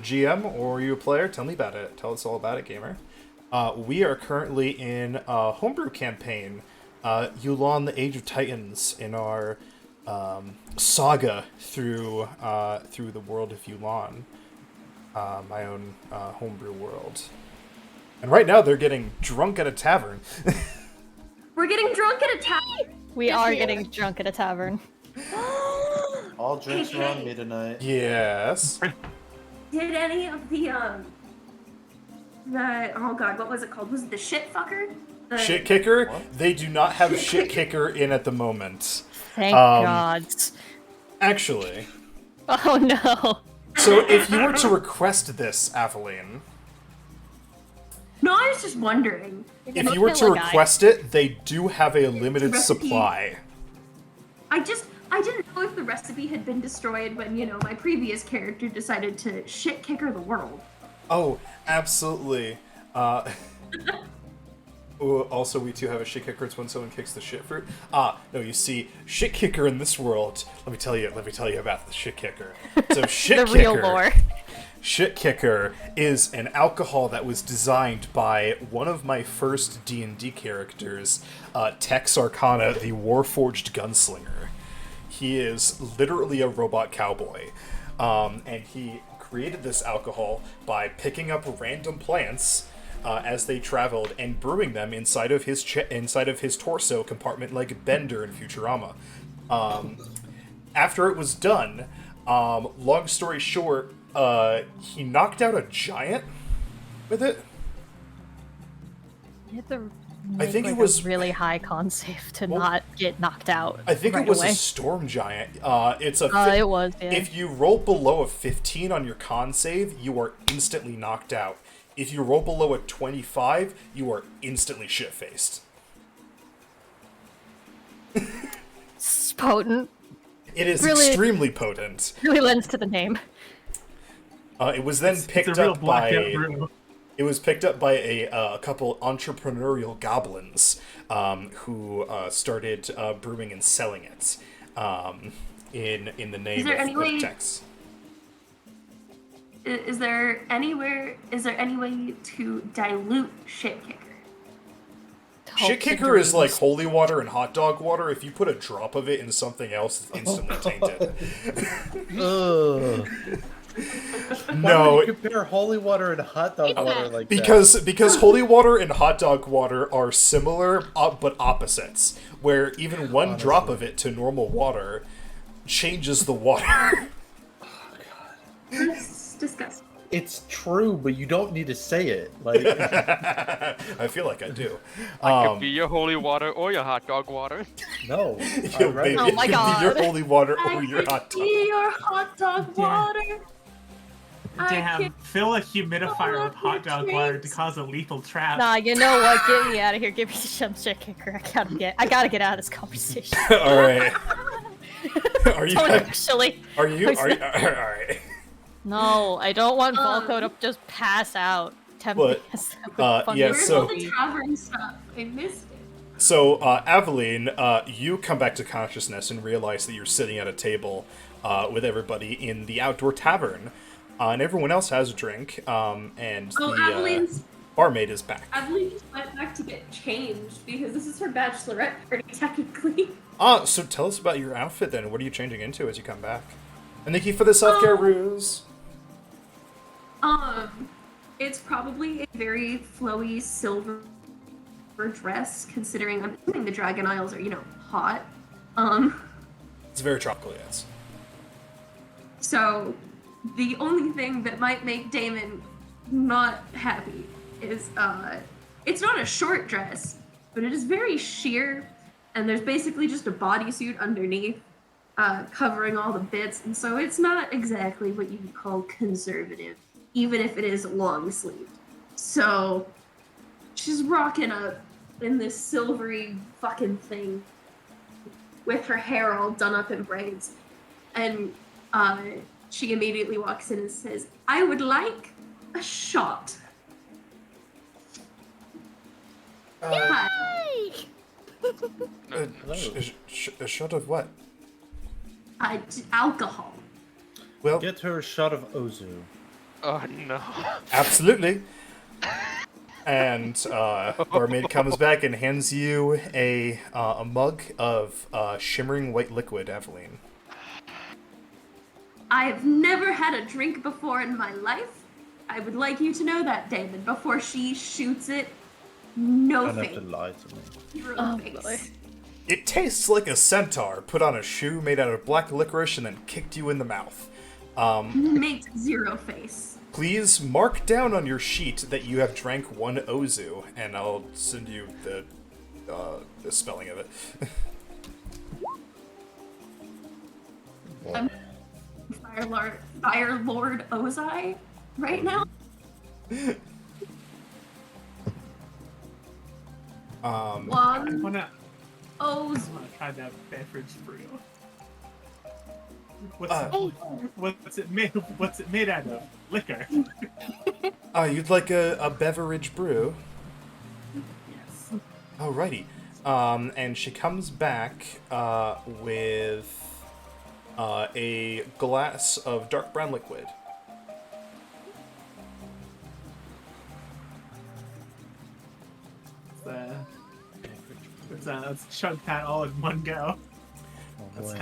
GM or are you a player? Tell me about it. Tell us all about it, gamer. We are currently in a homebrew campaign, Yulon, the Age of Titans, in our saga through the world of Yulon, my own homebrew world. And right now they're getting drunk at a tavern. We're getting drunk at a tavern. We Yes, are we getting drunk at a tavern. All drinks Hey, are on hey. me tonight. Yes. Did any of the oh god, what was it called? Was it the shit fucker? The, Shit kicker? What? They do not have shit kicker in at the moment. Thank Um, God. Actually. Oh no. So if you were to request this, Aveline, No, I was just wondering. if you were to kill a guy. request it, they do have a limited Recipe. supply. I didn't know if the recipe had been destroyed when, my previous character decided to shit kicker the world. Oh, absolutely. Also, we too have a shit kicker. It's when someone kicks the shit fruit. No, you see, shit kicker in this world. Let me tell you about the shit kicker. So shit The kicker. real lore. Shit kicker is an alcohol that was designed by one of my first D&D characters, Tex Arcana, the Warforged Gunslinger. He is literally a robot cowboy, and he created this alcohol by picking up random plants as they traveled and brewing them inside of his torso compartment like Bender in Futurama. After it was done, long story short, he knocked out a giant with it. You have to I think make, it like, was- a really high con save to Well, not get knocked out. I think right it was away. a storm giant. It's a. It was. Yeah. If you roll below a 15 on your con save, you are instantly knocked out. If you roll below a 25, you are instantly shit-faced. It's potent. It is Really- extremely potent. Really lends to the name. It was then It's a picked real up blackout by. brew. It was picked up by a couple entrepreneurial goblins who started brewing and selling it in the name there any of way- Tex. Is there any way to dilute shit kicker? Shit kicker is like holy water and hot dog water. If you put a drop of it in something else, it's instantly tainted. Ugh. Why No, would you compare holy water and hot dog water like because holy water and hot dog water are similar but opposites. Where even one drop of it to normal water changes the water. That's disgusting. that? It's true, but you don't need to say it. Like, I feel like I do. It could be your holy water or your hot dog water. no. Yo, I'd rather- baby, Oh it my could be God. your holy water I or your could hot dog. be your hot dog water. I Damn, can- fill a humidifier with hot dog water to drinks. cause a lethal trap. Nah, you know what? Get me out of here. Give me some shit kicker. I gotta get out of this conversation. All right. Are you? Don't actually. Are you? All right. No, I don't want Volko to just pass out. But, yeah, Where's so- all the tavern stuff? I missed it. So, Aveline, you come back to consciousness and realize that you're sitting at a table with everybody in the outdoor tavern, and everyone else has a drink, and Oh, the Aveline's barmaid is back. Aveline just went back to get changed because this is her bachelorette party, technically. So tell us about your outfit then. What are you changing into as you come back? And thank you for the self-care ruse. It's probably a very flowy silver dress, considering I'm assuming the Dragon Isles are, hot. It's very tropical, yes. So the only thing that might make Damon not happy is it's not a short dress, but it is very sheer, and there's basically just a bodysuit underneath, covering all the bits, and so it's not exactly what you would call conservative, even if it is long sleeved. So she's rocking up in this silvery fucking thing with her hair all done up in braids, and she immediately walks in and says, "I would like a shot." Hi. A shot of what? Alcohol. Well, Get her a shot of Ozu. Oh no. absolutely. And barmaid comes back and hands you a mug of shimmering white liquid, Aveline. I've never had a drink before in my life. I would like you to know that, David, before she shoots it. No Don't have face. to lie to me. Zero Oh, face. boy. It tastes like a centaur put on a shoe made out of black licorice and then kicked you in the mouth. Makes zero face. Please mark down on your sheet that you have drank one Ozu, and I'll send you the spelling of it. I'm Fire Lord Ozai right now. I One wanna Oz. try that beverage brew. Uh, What's it made out of? Liquor. You'd like a beverage brew? Yes. Alrighty. And she comes back with a glass of dark brown liquid. Let's chunk that all in one go. Oh, That's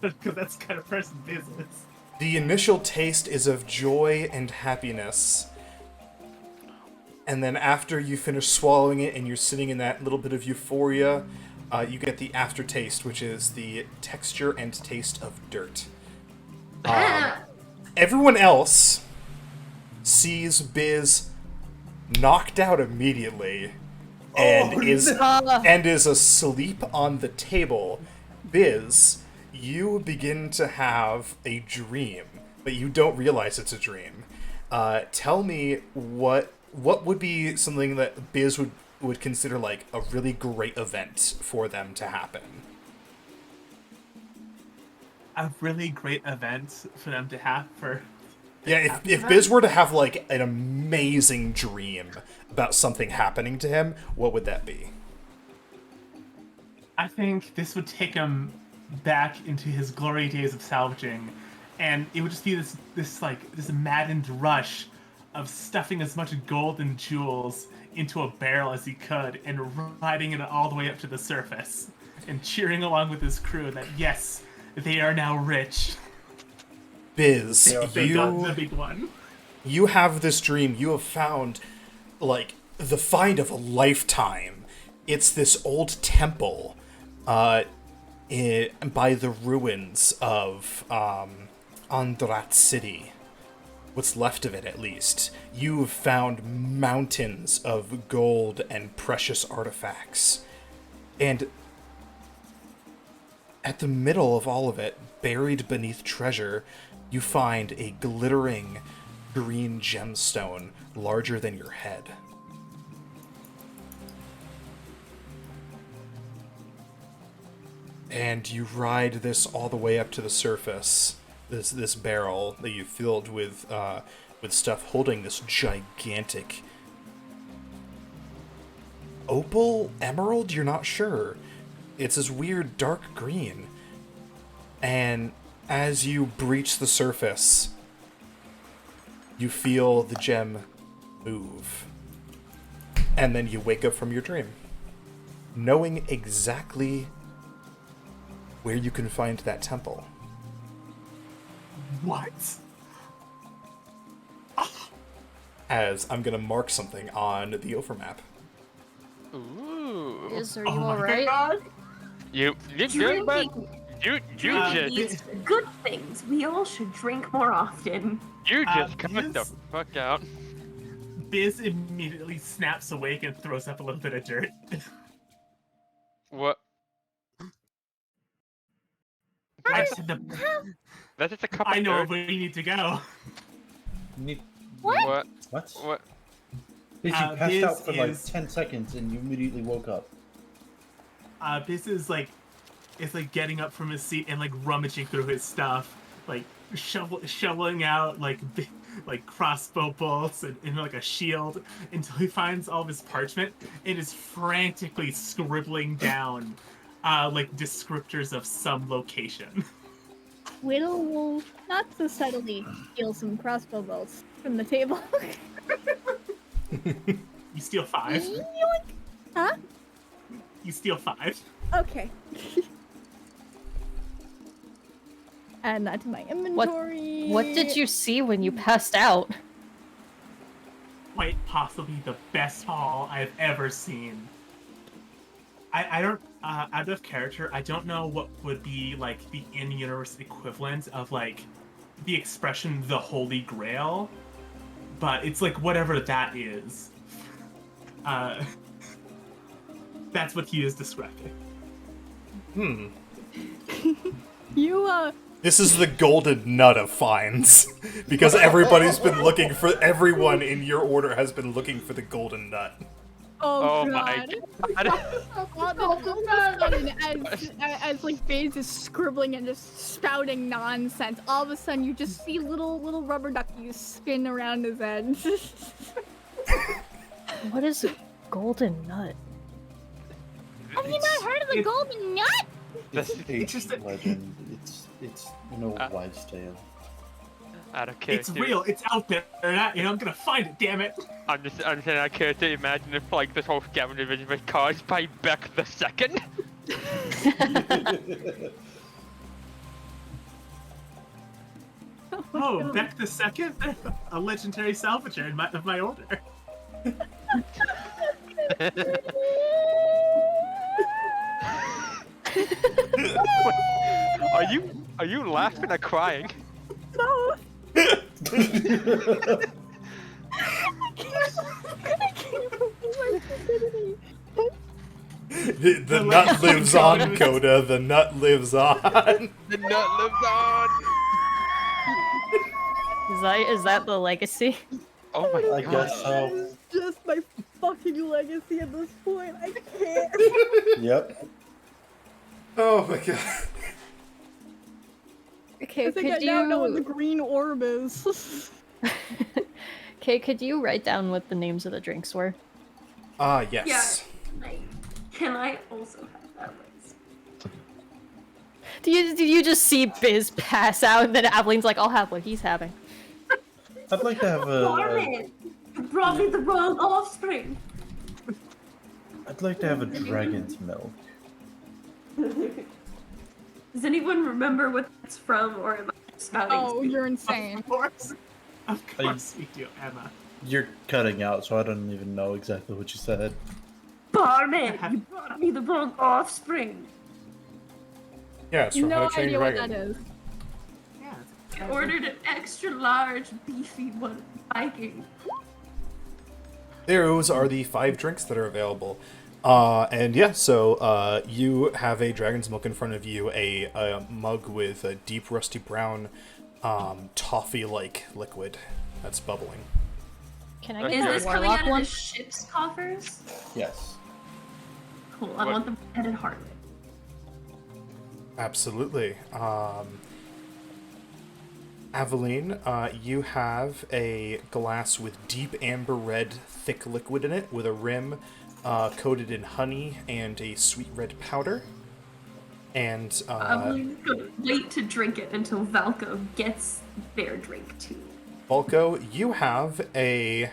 boy. that's kind of person business. The initial taste is of joy and happiness. And then after you finish swallowing it and you're sitting in that little bit of euphoria, you get the aftertaste, which is the texture and taste of dirt. Everyone else sees Biz knocked out immediately and is asleep on the table. Biz, you begin to have a dream, but you don't realize it's a dream. Tell me what would be something that Biz would consider like a really great event for them to happen. A really great event for them to have for Yeah, if Biz were to have, like, an amazing dream about something happening to him, what would that be? I think this would take him back into his glory days of salvaging, and it would just be this maddened rush of stuffing as much gold and jewels into a barrel as he could and riding it all the way up to the surface and cheering along with his crew that yes, they are now rich. Biz, They got the big one. You have this dream. You have found, like, the find of a lifetime. It's this old temple by the ruins of Andrat City. What's left of it, at least. You've found mountains of gold and precious artifacts. And at the middle of all of it, buried beneath treasure, you find a glittering green gemstone larger than your head. And you ride this all the way up to the surface. This barrel that you filled with stuff holding this gigantic opal, emerald. You're not sure. It's this weird dark green. And as you breach the surface, you feel the gem move. And then you wake up from your dream, knowing exactly where you can find that temple. What? As I'm gonna mark something on the overmap. Ooh. Are you Oh my alright? God, You good, bud? drinking You leads just to good things. We all should drink more often. cut the fuck out. Biz immediately snaps awake and throws up a little bit of dirt. What? I said That's just a cup of I know dirt. where we need to go. What? What? What? Biz, you passed Biz out for like is- 10 seconds and you immediately woke up. Biz is like getting up from his seat and like rummaging through his stuff, like shoveling out like crossbow bolts and like a shield until he finds all of his parchment and is frantically scribbling down like descriptors of some location. Whittle will not so subtly steal some crossbow bolts from the table. You steal 5. Huh? You steal 5. Okay. Add that to my inventory. What did you see when you passed out? Quite possibly the best haul I've ever seen. I don't, out of character, I don't know what would be like the in-universe equivalent of like the expression the Holy Grail, but it's like whatever that is. That's what he is describing. You, This is the golden nut of finds. Because everybody's been looking for, everyone in your order has been looking for the golden nut. Oh God. my god. All of a sudden, as like Faze is scribbling and just spouting nonsense, all of a sudden you just see little rubber duckies spin around his head. What is a golden nut? Have you not heard of the It- golden nut? It's It's just a- legend. It's wives' tale. Out of It's character. real, it's out there, and I'm gonna find it, damn it! I'm just saying I can't imagine if like this whole scavenger vision was caused by Beck the Second. Oh, Beck the Second? A legendary salvager of my order. Are you laughing or crying? No. The nut lives on, Coda. The nut lives on. The nut lives on. Is that the legacy? Oh my I god. guess so. Just my fucking legacy at this point. I can't. Yep. Oh my god. Okay, I think I could now know what the you... green orb is. Okay, could you write down what the names of the drinks were? Yes. Can I also have that list? Did you just see Biz pass out and then Aveline's like, I'll have what he's having. I'd like to have a. Barman! You brought me the wrong offspring! I'd like to have a dragon's milk. Does anyone remember what it's from, or am I spouting? Oh, you're insane. Of course we do, Emma. You're cutting out, so I don't even know exactly what you said. Barman! You brought me the wrong offspring! Yeah, it's from How No to Train idea Your what that Dragon. is. I ordered an extra large, beefy one Viking. Those are the 5 drinks that are available. And yeah, so you have a dragon's milk in front of you, a mug with a deep rusty brown toffee-like liquid that's bubbling. Can I Is get this the coming warlock out of one? the ship's coffers? Yes. Cool, I want the headed harlot. Absolutely. Aveline, you have a glass with deep amber red, thick liquid in it, with a rim coated in honey and a sweet red powder. And I'm gonna wait to drink it until Valko gets their drink too. Balko, you have a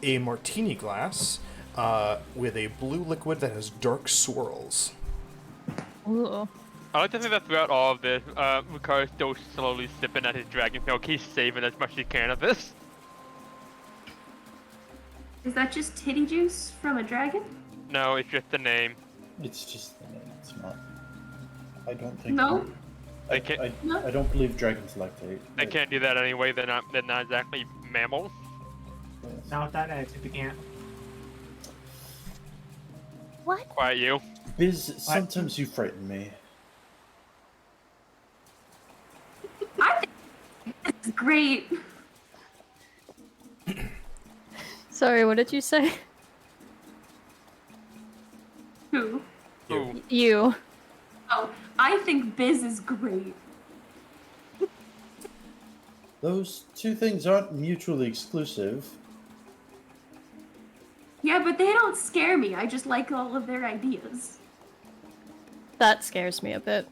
martini glass with a blue liquid that has dark swirls. Ooh. I like to think that throughout all of this, Ricardo's still slowly sipping at his dragon milk. He's saving as much as he can of this. Is that just titty juice from a dragon? No, it's just the name. It's just the name. It's not. I don't think. No? They can't. I don't believe dragons lactate. They can't do that anyway. They're not exactly mammals. Yes. Now with that attitude, they can't. What? Quiet you. Biz, sometimes you frighten me. I think it's great. Sorry, what did you say? Who? Ooh. You. Oh, I think Biz is great. Those two things aren't mutually exclusive. Yeah, but they don't scare me. I just like all of their ideas. That scares me a bit.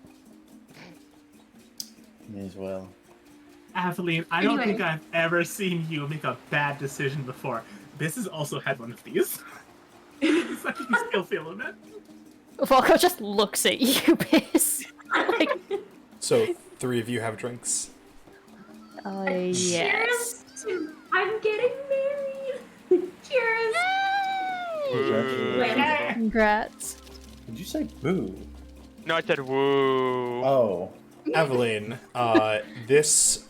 Me as well. Aveline, I don't Anyway. think I've ever seen you make a bad decision before. This has also had one of these. It's like you still feeling it. Volko just looks at you, Biz. Like, So, 3 of you have drinks. yes. Cheers to I'm getting married. Cheers. Congratulations. Congrats. Did you say boo? No, I said woo. Oh. Aveline, this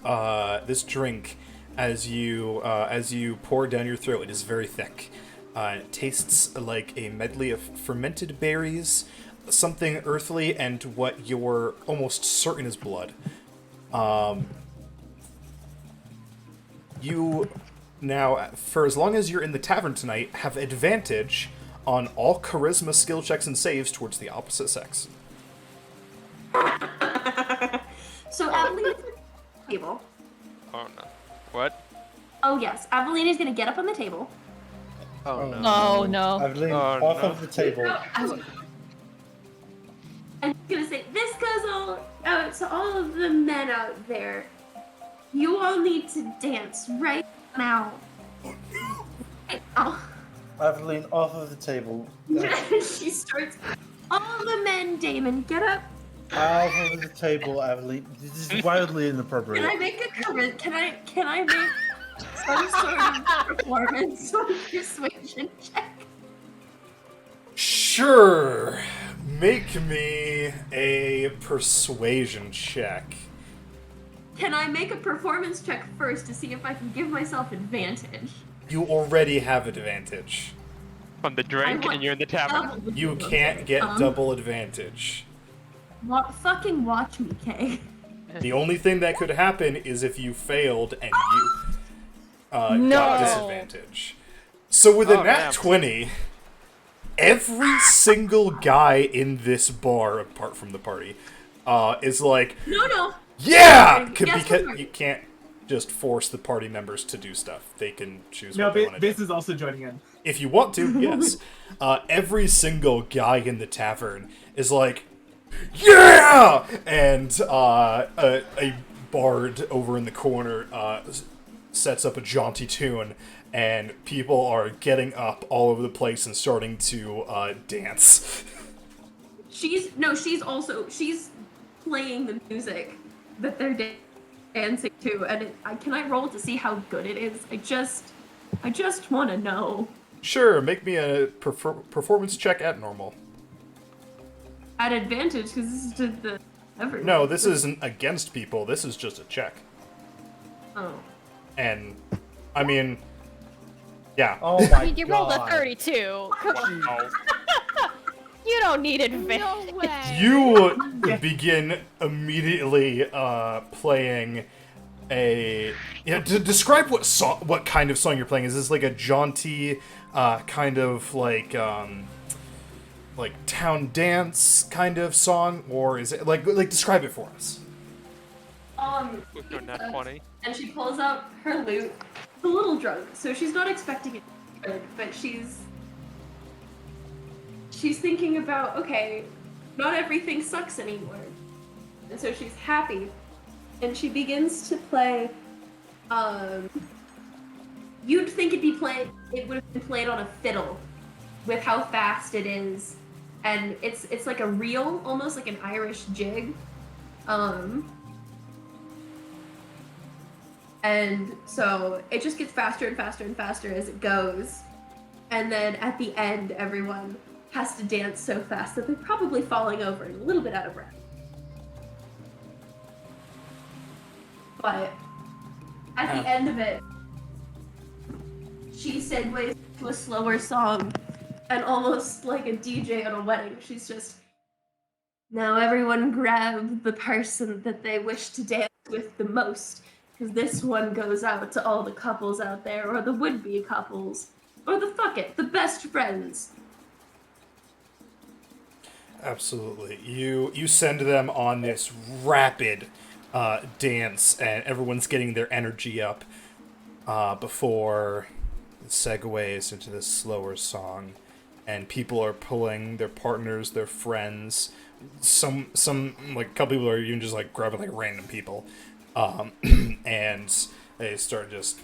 drink, as you pour it down your throat, it is very thick. It tastes like a medley of fermented berries, something earthly, and what you're almost certain is blood. You now, for as long as you're in the tavern tonight, have advantage on all charisma skill checks and saves towards the opposite sex. So Avelina's at the table. Oh no. What? Oh yes, Avelina is gonna get up on the table. Oh no. Oh no. I've leaned Oh, off no. of the table. And she's gonna say, this goes all out to all of the men out there. You all need to dance right now. Right now. I've leaned off of the table. She starts. All the men, Damon, get up. Off of the table, I've leaned. This is wildly inappropriate. Can I make a can I make some sort of performance or persuasion check? Sure. Make me a persuasion check. Can I make a performance check first to see if I can give myself advantage? You already have advantage. From the drink, and you're in the tavern. Double You advantage. can't get double advantage. Fucking watch me, Kay. The only thing that could happen is if you failed and you got No. disadvantage. So with a Oh, nat damn. 20, every single guy in this bar, apart from the party, is like, No, Yeah! And guess Because what? you can't just force the party members to do stuff. They can choose No, what they want to do. this is also joining in. If you want to, yes. Every single guy in the tavern is like, yeah! And a bard over in the corner sets up a jaunty tune, and people are getting up all over the place and starting to dance. She's playing the music that they're dancing to, and can I roll to see how good it is? I just want to know. Sure, make me a performance check at normal. At advantage, because this is to the everyone. No, this isn't against people. This is just a check. Oh. And, I mean, yeah. Oh my You rolled a god. 32. Come on. Oh. You don't need advantage. No way. You begin immediately playing a... Yeah, to describe what kind of song you're playing. Is this like a jaunty, kind of like town dance kind of song? Or is it, like describe it for us. With no nat 20. And she pulls out her lute. A little drunk, so she's not expecting it to be good, but she's thinking about, okay, not everything sucks anymore. And so she's happy. And she begins to play, you'd think it would have been played on a fiddle with how fast it is. And it's like a reel, almost like an Irish jig. And so it just gets faster and faster and faster as it goes. And then at the end, everyone has to dance so fast that they're probably falling over and a little bit out of breath. But at the end of it, she segues to a slower song, and almost like a DJ at a wedding, she's just, now everyone grab the person that they wish to dance with the most, because this one goes out to all the couples out there, or the would-be couples, or the best friends. Absolutely. You send them on this rapid dance, and everyone's getting their energy up before it segues into this slower song. And people are pulling their partners, their friends. Some like a couple people are even just like grabbing like random people, and they start just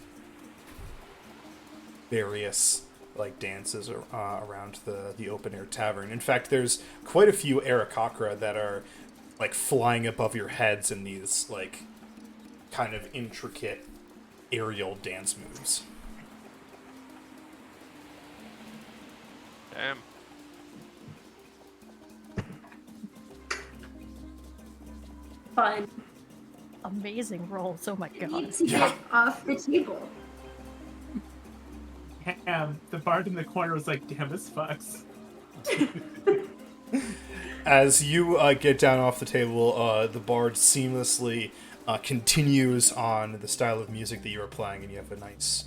various like dances around the open air tavern. In fact, there's quite a few Aarakocra that are like flying above your heads in these like kind of intricate aerial dance moves. Damn. Fun. Amazing rolls. Oh my You god. need to get off the table. Damn, the bard in the corner was like, damn, this fucks. As you get down off the table, the bard seamlessly continues on the style of music that you are playing, and you have a nice,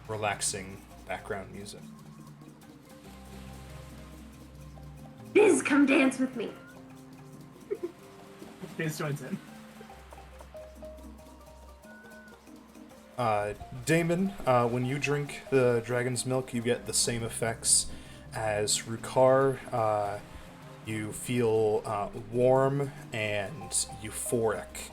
relaxing background music. Biz, come dance with me. Biz joins in. Damon, when you drink the dragon's milk, you get the same effects as Rukar. You feel warm and euphoric.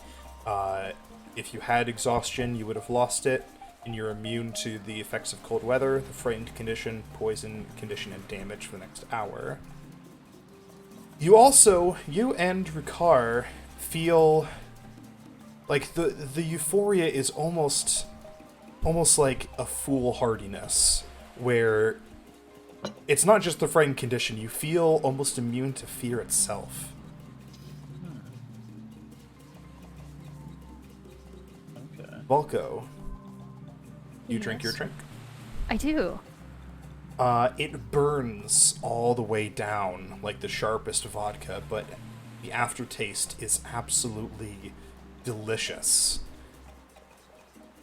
If you had exhaustion, you would have lost it, and you're immune to the effects of cold weather, the frightened condition, poison condition, and damage for the next hour. You and Rukar feel like the euphoria is almost like a foolhardiness, where it's not just the frightened condition, you feel almost immune to fear itself. Okay. Volko, you drink your Yes. drink. I do. It burns all the way down like the sharpest vodka, but the aftertaste is absolutely delicious.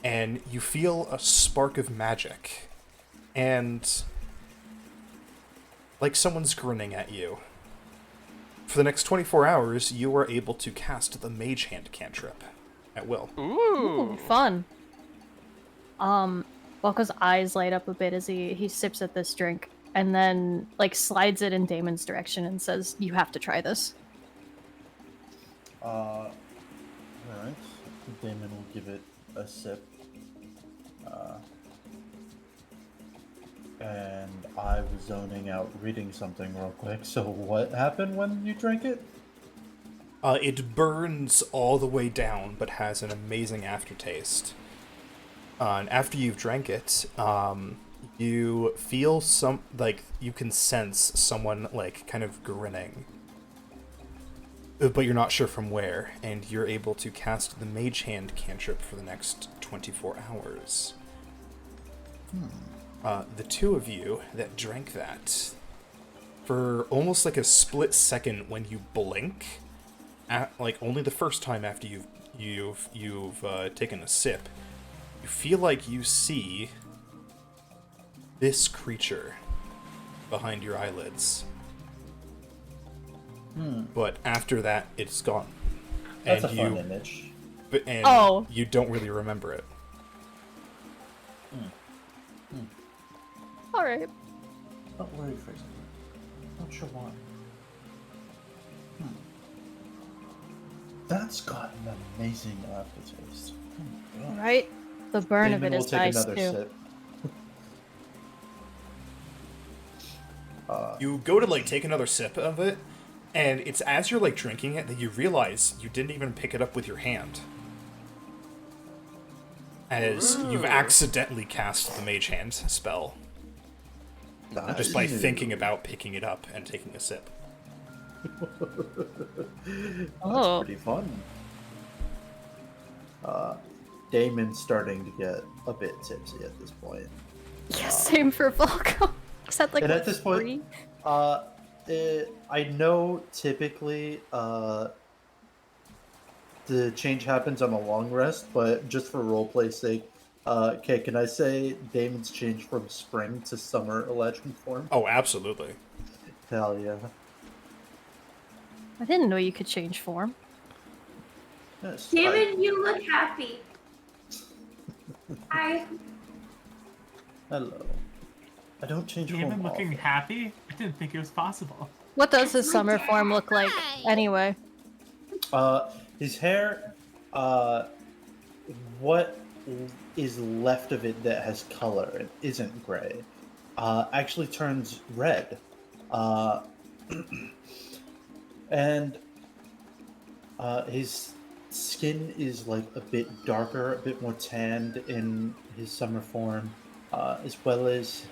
And you feel a spark of magic, and like someone's grinning at you for the next 24 hours, you are able to cast the Mage Hand cantrip at will. Ooh, fun. Volko's eyes light up a bit as he sips at this drink, and then like slides it in Damon's direction and says, "You have to try this." Alright. Damon will give it a sip. And I was zoning out reading something real quick, so what happened when you drank it? It burns all the way down, but has an amazing aftertaste. And after you've drank it, you feel you can sense someone, like, kind of grinning. But you're not sure from where, and you're able to cast the Mage Hand cantrip for the next 24 hours. The two of you that drank that, for almost like a split second when you blink, like only the first time after you've taken a sip, you feel like you see this creature behind your eyelids. But after that, it's gone. That's and a fun image. And you don't really remember it. All right. Not worried for a second. Not sure why. That's got an amazing aftertaste. Oh my God. Right? The burn Damon of it will is take nice another too. sip. You go to like take another sip of it, and it's as you're like drinking it that you realize you didn't even pick it up with your hand. As you've accidentally cast the Mage Hand spell. Just by thinking about picking it up and taking a sip. That's pretty fun. Damon's starting to get a bit tipsy at this point. Yeah, same for Volko. Except like And what, at this point, 3? I know typically the change happens on a long rest, but just for roleplay's sake, okay, can I say Damon's changed from spring to summer electron form? Oh, absolutely. Hell yeah. I didn't know you could change form. Yes, Damon, you look happy. Hi. Hello. I don't change Damon form looking often. happy? I didn't think it was possible. What does his summer form look like anyway? His hair, what is left of it that has color and isn't gray, actually turns red. And his skin is like a bit darker, a bit more tanned in his summer form, as well as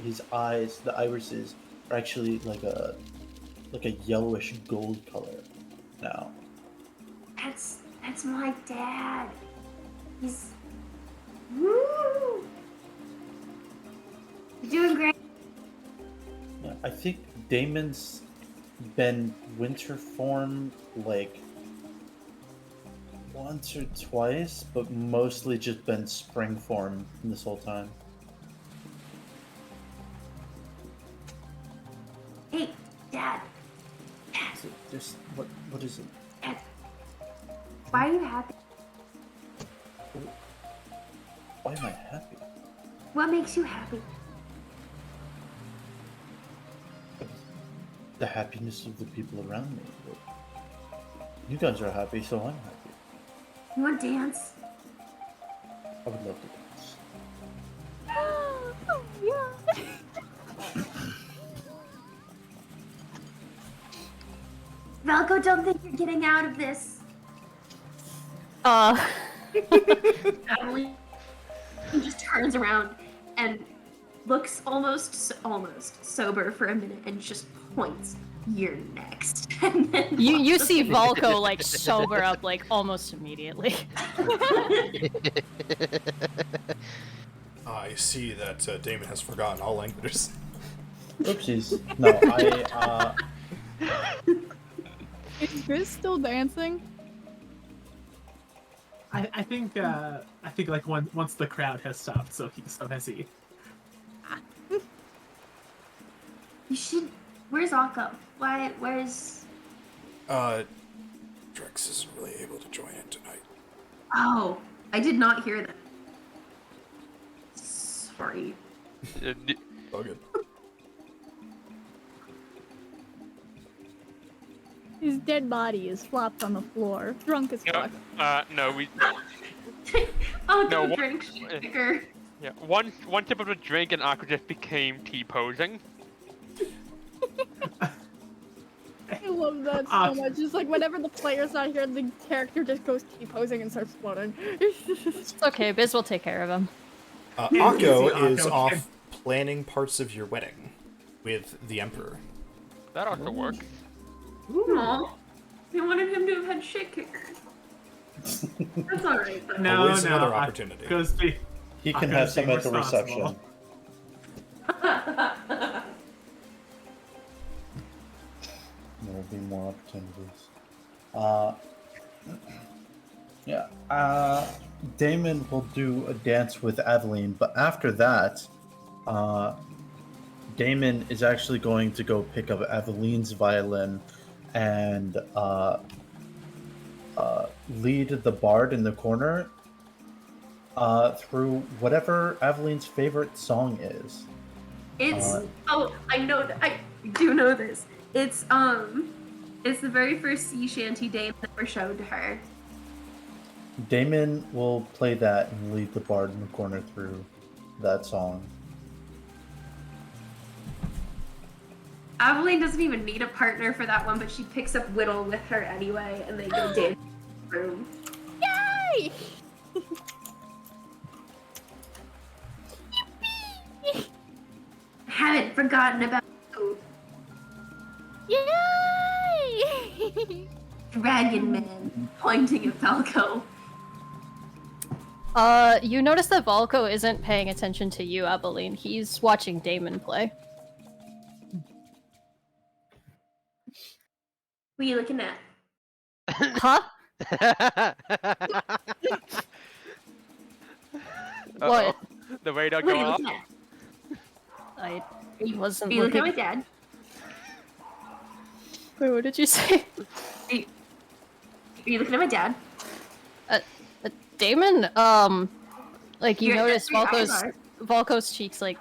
his eyes, the irises, are actually like a yellowish gold color now. That's my dad. He's woo. You're doing great. Yeah, I think Damon's been winter form like once or twice, but mostly just been spring form this whole time. Hey, Dad. Is it just what is it? Dad. Why are you happy? Why am I happy? What makes you happy? The happiness of the people around me. You guys are happy, so I'm happy. You want to dance? I would love to dance. Oh, yeah. Velko, don't think you're getting out of this. Emily just turns around and looks almost sober for a minute and just points. You're next. And then You see Volko like sober up like almost immediately. I see that Damon has forgotten all languages. Oopsies. No, Is Grizz still dancing? I think like once the crowd has stopped, so has he. you should. Where's Akko? Where's Drex isn't really able to join in tonight. Oh, I did not hear that. Sorry. All good. His dead body is flopped on the floor, drunk as fuck. No, we. Oh, No, don't what- drink sticker. Yeah, one tip of the drink and Aqua just became T-posing. I love that so much. Just like whenever the player's not here, the character just goes T-posing and starts floating. It's okay, Biz will take care of him. Akko is Akko off can- planning parts of your wedding with the Emperor. That also works. Aw. I wanted him to have had shit kicker. That's alright. No, Always no. another opportunity. Akko's He can Akko's have some being at the responsible. reception. There will be more opportunities. Damon will do a dance with Aveline, but after that, Damon is actually going to go pick up Aveline's violin and lead the bard in the corner through whatever Aveline's favorite song is. It's oh, I know I do know this. It's the very first sea shanty Dame that were shown to her. Damon will play that and lead the bard in the corner through that song. Aveline doesn't even need a partner for that one, but she picks up Whittle with her anyway, and they go dance in the room. Yay! I haven't forgotten about you, Yay! Dragon Man, pointing at Falco. You notice that Volko isn't paying attention to you, Aveline. He's watching Damon play. Who are you looking at? Huh? What? The radar What are go you off. looking at? I Are you, wasn't are you looking at my looking. dad? Wait, what did you say? Are you looking at my dad? Damon? Like you Your notice three eyes Volko's are- Volko's cheeks like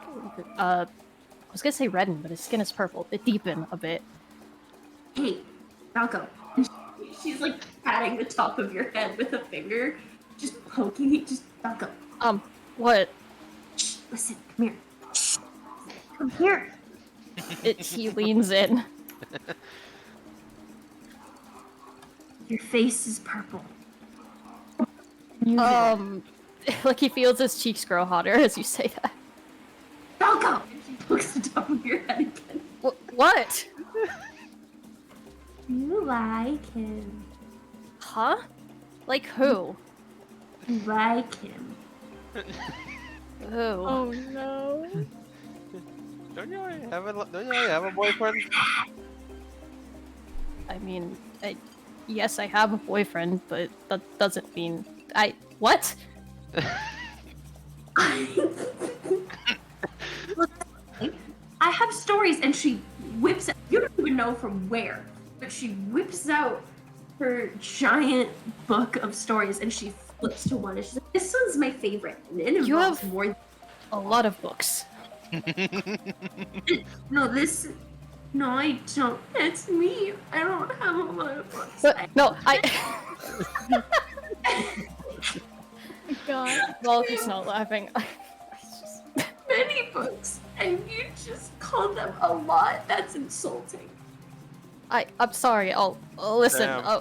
I was gonna say redden, but his skin is purple. It deepen a bit. Hey, Falco. She's like patting the top of your head with a finger, just poking it. Just Falco. What? Shh, listen, come here. Shh, come here. He leans in. Your face is purple. Like he feels his cheeks grow hotter as you say that. Falco! And she pokes the top of your head again. What? You like him. Huh? Like who? You like him. Who? Oh no. Don't you already have a boyfriend? I mean, yes, I have a boyfriend, but that doesn't mean what? I have stories, and she whips out, you don't even know from where, but she whips out her giant book of stories and she flips to one and she's like, this one's my favorite. And it You involves have- more. A lot of books. No, I don't. It's me. I don't have a lot of books. But, no, God. Volko's not laughing. Many books, and you just call them a lot. That's insulting. I'm sorry. I'll listen. Damn.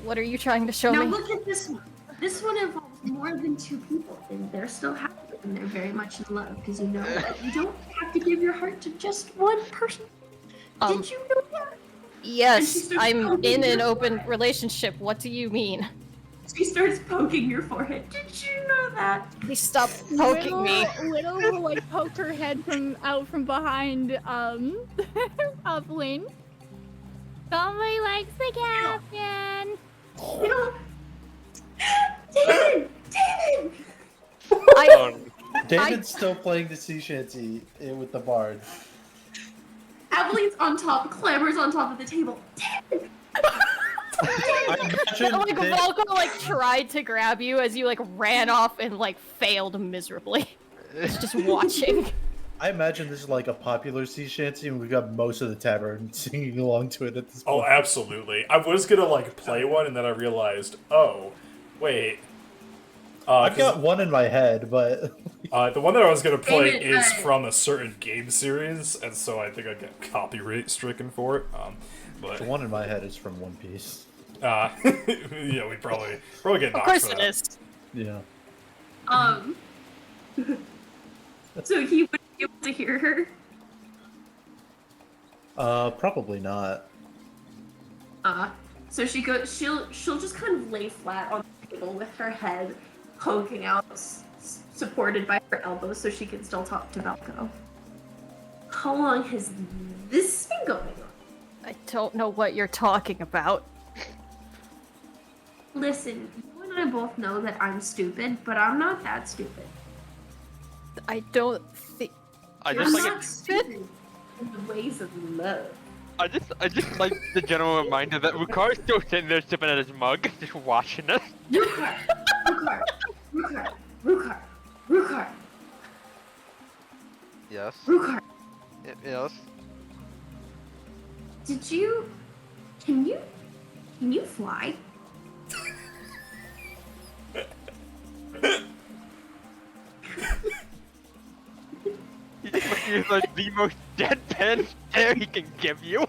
What are you trying to show Now me? look at this one. This one involves more than two people, and they're still happy, and they're very much in love, because you know that you don't have to give your heart to just one person. Did you know that? And she Yes, starts I'm poking in an your open forehead. relationship. What do you mean? She starts poking your forehead. Did you know that? Please stop poking me. Whittle will like poke her head from behind Aveline. Somebody likes the captain. You know, David! David's still playing the sea shanty with the bard. Aveline's on top, clambers on top of the table. David! I imagine Like they- Volko like tried to grab you as you like ran off and like failed miserably. It's just watching. I imagine this is like a popular sea shanty, and we got most of the tavern singing along to it at this Oh, point. absolutely. I was gonna like play one, and then I realized, oh, wait. I've 'Cause, got one in my head, but the one that I was gonna play David, is from a certain game series, and so I think I get copyright stricken for it. But the one in my head is from One Piece. yeah, we probably get Of knocked course for it that. is. Yeah. So he would be able to hear her. Probably not. So she'll just kind of lay flat on the table with her head poking out, supported by her elbows, so she can still talk to Velko. How long has this been going on? I don't know what you're talking about. Listen, you and I both know that I'm stupid, but I'm not that stupid. I don't think. I I'm just like not stupid in the ways of love. I just like the general reminder that Ricardo's still sitting there sipping at his mug, just watching us. Rukar. Yes. Rukar. Yes. Can you fly? He's like the most deadpan stare he can give you.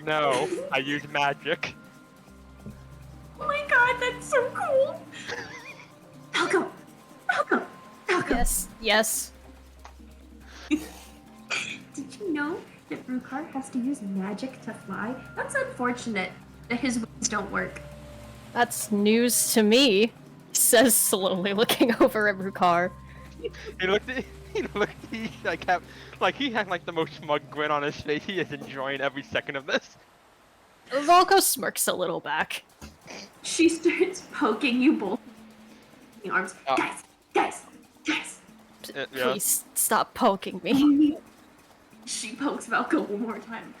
No, I use magic. Oh my god, that's so cool! Falco! Yes. Did you know that Rukar has to use magic to fly? That's unfortunate that his wings don't work. That's news to me, he says slowly, looking over at Rukar. He looked at he he had like the most smug grin on his face. He is enjoying every second of this. Volko smirks a little back. She starts poking you both in the arms. Guys! Yeah. Please stop poking me. She pokes Valko one more time.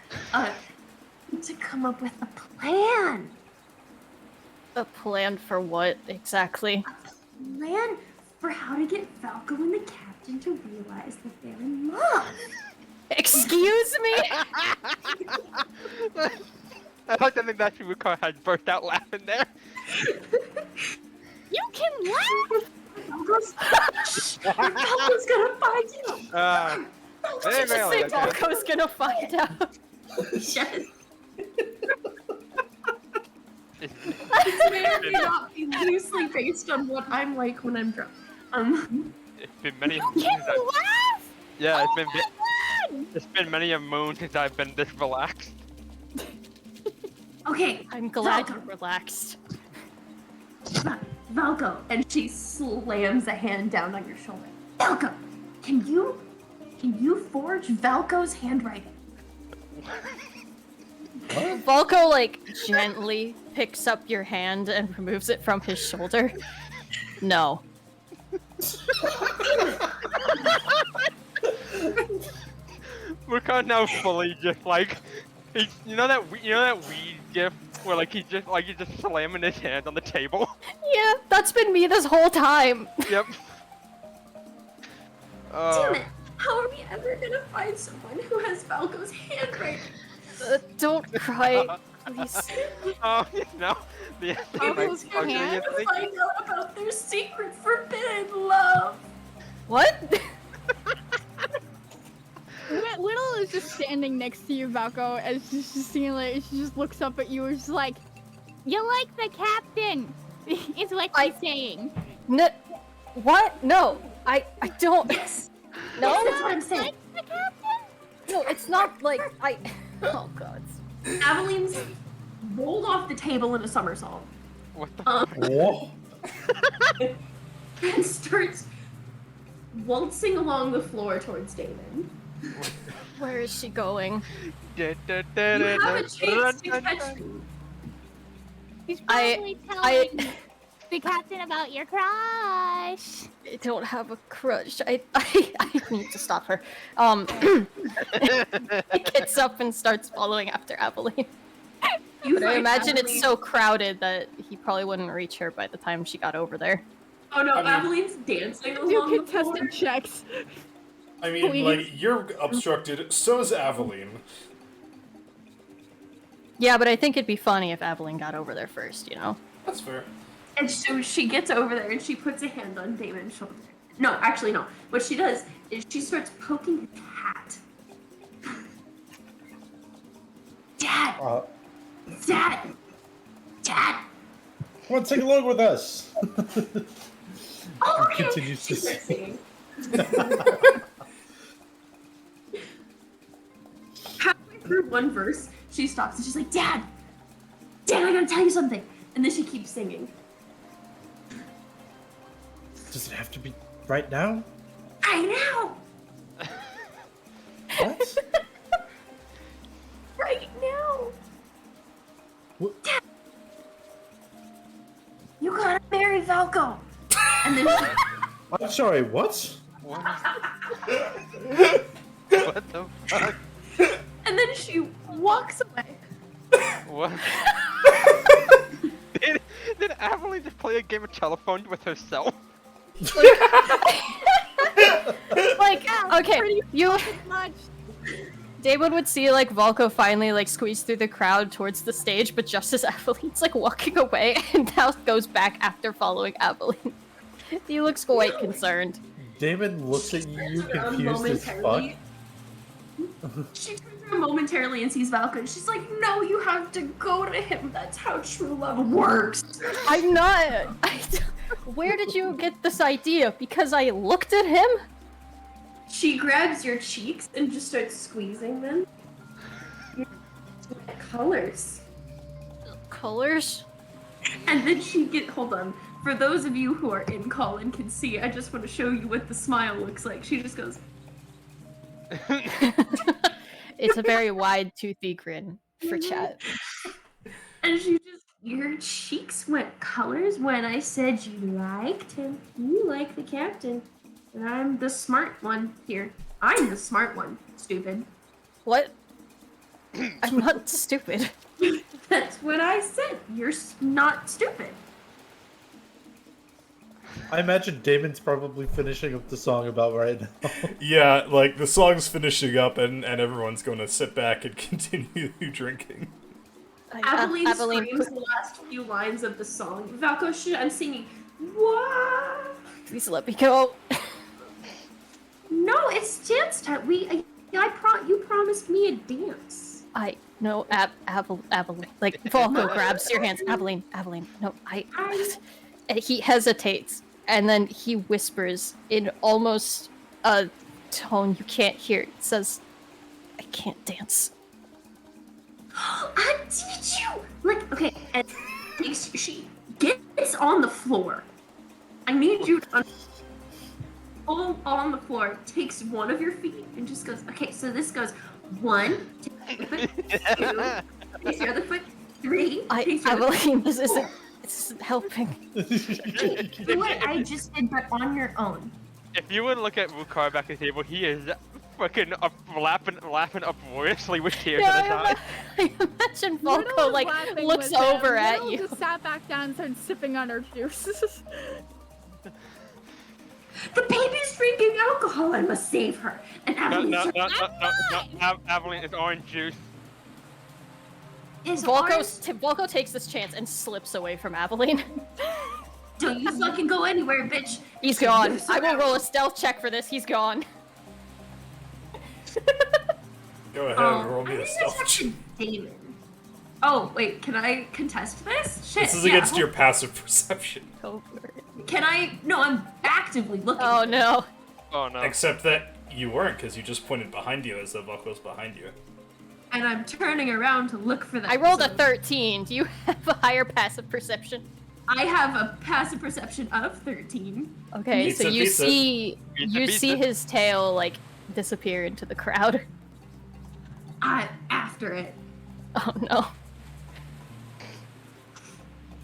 To come up with a plan. A plan for what exactly? Plan for how to get Falco and the captain to realize that they're in love. Excuse me? I like to think that Rukar had burst out laughing there. You can laugh. Falco's gonna find you. Very Just say rarely, okay. Volko's gonna find out. Yes. It's This may or may not be loosely based on what I'm like when I'm drunk. been many You moons. can I've- laugh. Yeah, Oh it's been many a moon since I've been this relaxed. Okay, I'm glad Volko. you're relaxed. Valko, and she slams a hand down on your shoulder. Valko, can you forge Valko's handwriting? Volko, like, gently picks up your hand and removes it from his shoulder. No. Rukar now fully just like, you know that weed gif where like he's just slamming his hand on the table. Yeah, that's been me this whole time. Yep. Damn it! How are we ever gonna find someone who has Valko's handwriting? Don't cry, please. Oh no. The Falco's ugly, hand? I think. Find out about their secret forbidden love. What? Whittle is just standing next to you, Valko, and she's just seeing like she just looks up at you and she's like, You like the captain, is what she's saying. What? No, I don't. Yes. No, That's what I'm saying. Like the captain? no, it's not like I. Oh god. Aveline's rolled off the table in a somersault What the? Whoa. and starts waltzing along the floor towards Damon. Where is she going? You have a chance to catch me. She's I- probably telling the captain about your crush. I don't have a crush. I need to stop her. He gets up and starts following after Aveline. But I find imagine it's Aveline- so crowded that he probably wouldn't reach her by the time she got over there. Oh no, I mean- Aveline's dancing Do along the floor. contested checks. I mean, Please. like, you're obstructed, so is Aveline. Yeah, but I think it'd be funny if Aveline got over there first, you know? That's fair. And so she gets over there and she puts a hand on Damon's shoulder. No, actually no. What she does is she starts poking his hat. Dad! Dad! Dad! Come on, take along with us. Oh, okay. Continues to She starts singing. Halfway through one verse, she stops and she's like, Dad! Dad, I gotta tell you something. And then she keeps singing. Does it have to be right now? I know! What? Right now! What? Dad! You gotta marry Valko! And then she, I'm sorry, what? What the fuck? and then she walks away. What? did Aveline just play a game of telephone with herself? Like, okay, you... Much. Damon would see, like, Volko finally, like, squeeze through the crowd towards the stage, but just as Aveline's, like, walking away, and now goes back after following Aveline. He looks quite concerned. Damon looks at you confused as fuck. Momentarily. She turns around momentarily and sees Valko. She's like, no, you have to go to him. That's how true love works. I'm not... Where did you get this idea? Because I looked at him? She grabs your cheeks and just starts squeezing them. Colors. Colors? And then hold on. For those of you who are in call and can see, I just want to show you what the smile looks like. She just goes, It's a very wide, toothy grin for chat. and she just, your cheeks went colors when I said you liked him. You like the captain. And I'm the smart one here. I'm the smart one, stupid. What? I'm not stupid. That's what I said. You're not stupid. I imagine Damon's probably finishing up the song about right now. Yeah, like, the song's finishing up and everyone's going to sit back and continue drinking. Aveline Aveline screams the last few lines of the song. Valko, I'm singing. What? Please let me go. No, it's dance time. You promised me a dance. I no, Aveline. Like Volko grabs your hands. Aveline, no, And he hesitates, and then he whispers in almost a tone you can't hear. It says, "I can't dance." I teach you. Like, okay, and she gets on the floor. I need you to all on the floor. Takes one of your feet and just goes. Okay, so this goes 1, takes your foot, 2, takes your other foot, 3. Takes your other foot, Aveline, this isn't helping. do what I just did, but on your own. If you would look at Wukar back at the table, he is fucking laughing uproariously with tears in his eyes. I imagine Riddle Volko is like laughing looks with him. over at Riddle you. just sat back down and started sipping on her juice. The baby's drinking alcohol. I must save her. And Aveline's Aveline is orange juice. is orange. Volko takes this chance and slips away from Aveline. Don't you fucking go anywhere, bitch. He's gone. I will roll a stealth check for this. He's gone. Go ahead and roll me I a think stealth that's check. Damon. Oh, wait, can I contest this? Shit. This is yeah, against your passive perception. Go for it. Can I? No, I'm actively looking. Oh no. Oh no. Except that you weren't, because you just pointed behind you as the Volko's behind you. And I'm turning around to look for that. I rolled a so 13. Do you have a higher passive perception? I have a passive perception of 13. Okay, Pizza, so you pizza. see Pizza. his tail like disappear into the crowd. After it. Oh no.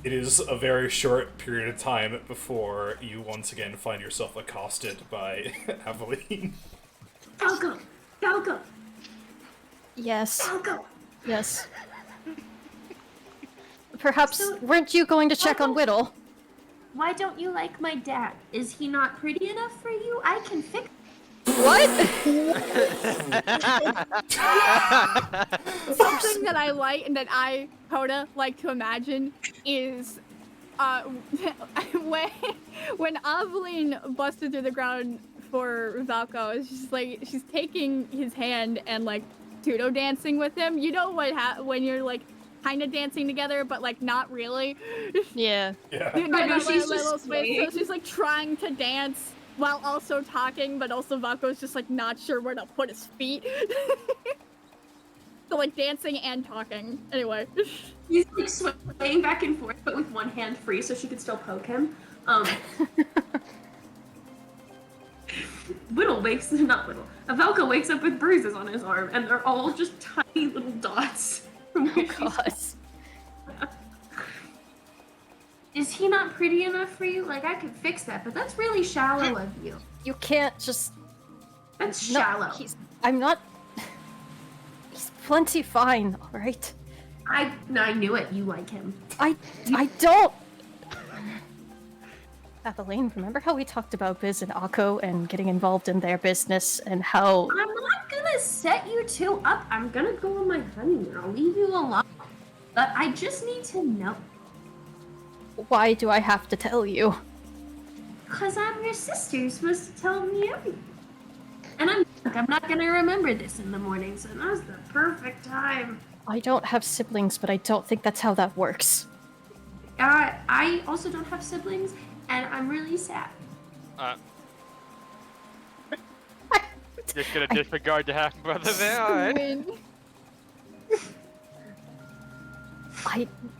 It is a very short period of time before you once again find yourself accosted by Aveline. Perhaps So- weren't you going to check on Whittle? Why don't you like my dad? Is he not pretty enough for you? I can fix. What? Something that I like and that I, Coda, like to imagine is when Aveline busted through the ground for Valko, it's just like she's taking his hand and like pseudo dancing with him. You know when you're like kind of dancing together, but like not really. Yeah. Yeah. You know, I know, that she's little just space. So swaying. she's like trying to dance while also talking, but also Valko's just like not sure where to put his feet. So like dancing and talking. Anyway. He's like swaying back and forth, but with one hand free, so she could still poke him. Whittle wakes not Whittle. Avelka wakes up with bruises on his arm, and they're all just tiny little dots. From where she's- God. Is he not pretty enough for you? Like, I could fix that, but that's really shallow of you. You can't just. That's No, shallow. I'm not. He's plenty fine, alright? I knew it. You like him. I don't. Aveline, remember how we talked about Biz and Akko and getting involved in their business and how. I'm not gonna set you two up. I'm gonna go on my honeymoon. I'll leave you alone. But I just need to know. Why do I have to tell you? Because I'm your sister. You're supposed to tell me everything. And I'm not gonna remember this in the morning, so now's the perfect time. I don't have siblings, but I don't think that's how that works. I also don't have siblings, and I'm really sad. Just gonna disregard the half brother there, alright?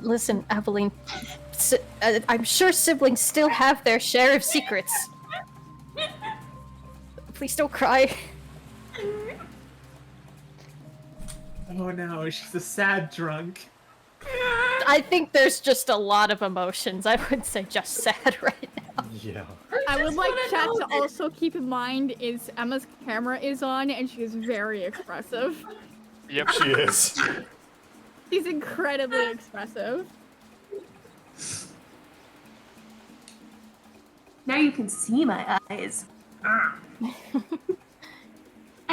Listen, Aveline. I'm sure siblings still have their share of secrets. Please don't cry. Oh no, she's a sad drunk. I think there's just a lot of emotions. I would say just sad right now. Yeah. I would like wanna chat know to that- also keep in mind is Emma's camera is on and she is very expressive. Yep. She is. She's incredibly expressive. Now you can see my eyes. I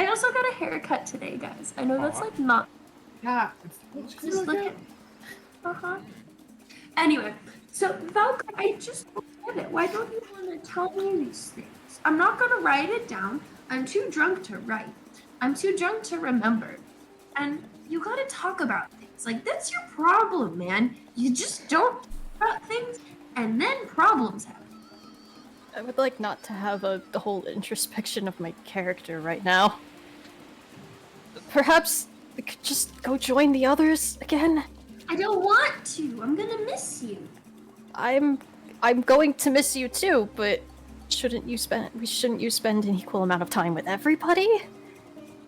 also got a haircut today, guys. I know that's like not. Yeah. Just look at. Anyway, so Valka, I just don't get it. Why don't you want to tell me these things? I'm not gonna write it down. I'm too drunk to write. I'm too drunk to remember. And you gotta talk about things. Like, that's your problem, man. You just don't talk about things, and then problems happen. I would like not to have the whole introspection of my character right now. Perhaps we could just go join the others again? I don't want to. I'm gonna miss you. I'm going to miss you too, but shouldn't you spend an equal amount of time with everybody?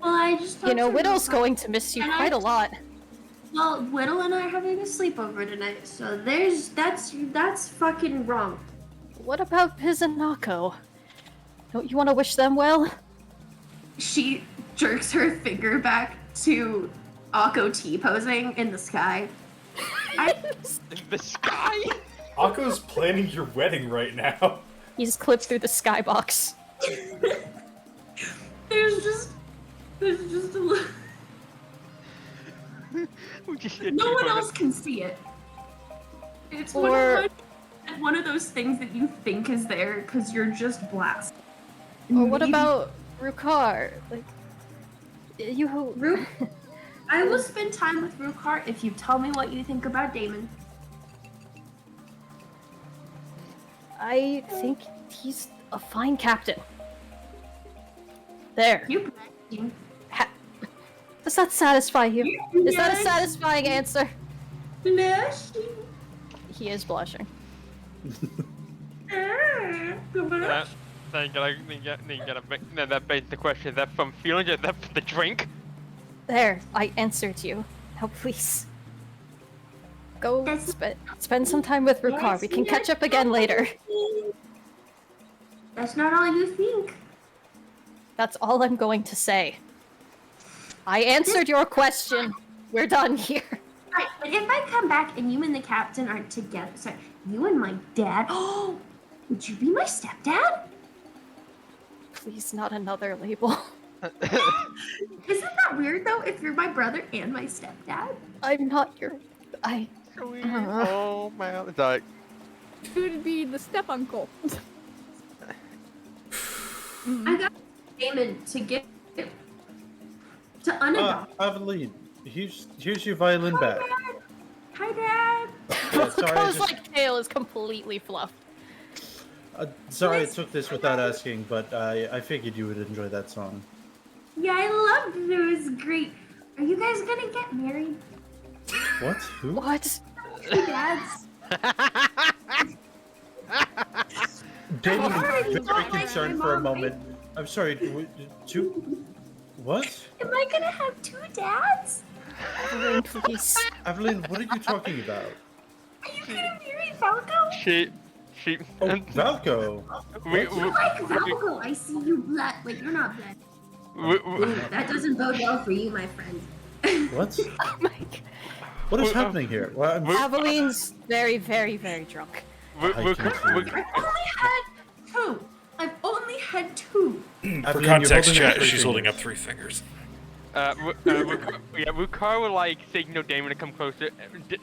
Well, I just You know, talked to Whittle's Ruka. going to miss you And quite a lot. Well, Whittle and I are having a sleepover tonight, so that's fucking wrong. What about Piz and Nako? Don't you want to wish them well? She jerks her finger back to Akko T-posing in the sky. In the sky? Akko's planning your wedding right now. He's clipped through the skybox. There's just a little... We just did No one keep on else can see it. It's Or- one of those things that you think is there because you're just blasted. Or what Maybe- about Rukar? Like, you Ru- I will spend time with Rukar if you tell me what you think about Damon. I think he's a fine captain. There. You Does that satisfy you? Is that a Yes. satisfying answer? blushing. He is blushing. that. Then that begs the question, is that from feeling, is that from the drink? There, I answered you. Now please. Go That's- spend some time with Rukar. We can catch up again later. That's not all you think. That's all I'm going to say. I answered your question. We're done here. Right, but if I come back and you and the captain are together, sorry, you and my dad, oh, would you be my stepdad? Please, not another label. Isn't that weird though? If you're my brother and my stepdad, I'm not your. I. Sweet home Alabama. It's like, Who'd be the step uncle? I got Damon to give to unadopt. Aveline, here's your violin back. Hi, Dad. Yeah, sorry, I Rocco's just, like tail is completely fluffed. sorry I took this without asking, but I figured you would enjoy that song. Yeah, I loved it. It was great. Are you guys gonna get married? What? Who? What? Two dads. Damon I've already was very thought like concerned my for a mom, moment. I'm sorry, two... What? Am I gonna have two dads? Evelyn, please. Evelyn, what are you talking about? Are you gonna marry Falco? she. Oh, Valco! we, You like Falco? I see you black. Wait, you're not black. Ooh, that doesn't bode well for you, my friend. What? Oh my god. What is happening here? Well, I'm... Aveline's very, very, very drunk. we, I we, can't we, believe I've only had two. I've only had two. For Evelyn, context, you're holding up chat, three she's holding up fingers. 3 fingers. Wukar would like signal Damon to come closer.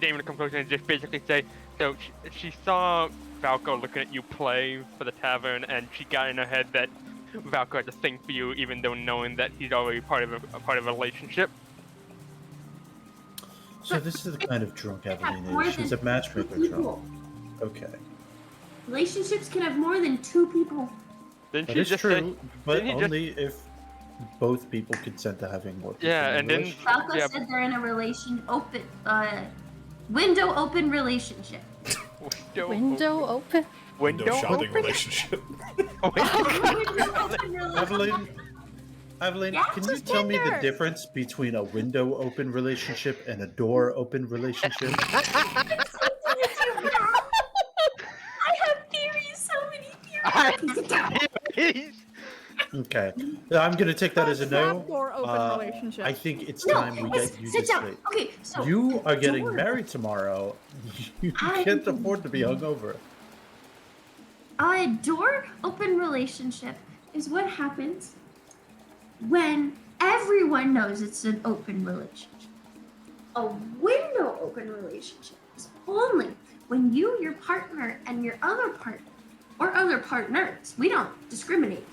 Damon to come closer and just basically say, so she saw Valco looking at you play for the tavern, and she got in her head that Valco had a thing for you, even though knowing that he's already part of a relationship. So this is the kind of drunk Evelyn More is. She's a than matchmaker two drunk. people. Okay. Relationships can have more than two people. Didn't That she is just true, but didn't he just- only if both people consent to having more people Yeah, in a and then- relationship. Falco Yeah. said they're in a window open relationship. Window open? Window shopping open? relationship. Window open relationship. Evelyn, Yeah, can you just tell me the Tinder. difference between a window open relationship and a door open relationship? I have theories, so many theories. Okay, I'm gonna take that as a no. Door open relationship. I think it's No, time we let's get you sit to down. sleep. Okay, so You are getting door- married tomorrow. You I- can't afford to be hungover. A door open relationship is what happens when everyone knows it's an open relationship. A window open relationship is only when you, your partner, and your other partner, or other partners, we don't discriminate here.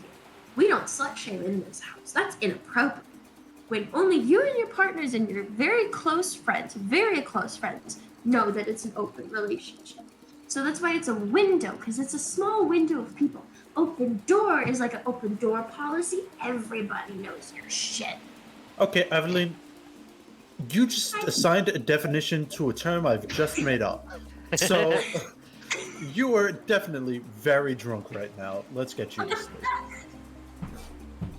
We don't slut shame in this house. That's inappropriate. When only you and your partners and your very close friends know that it's an open relationship. So that's why it's a window, because it's a small window of people. Open door is like an open door policy. Everybody knows your shit. Okay, Evelyn, you just assigned a definition to a term I've just made up. So, you are definitely very drunk right now. Let's get you to sleep.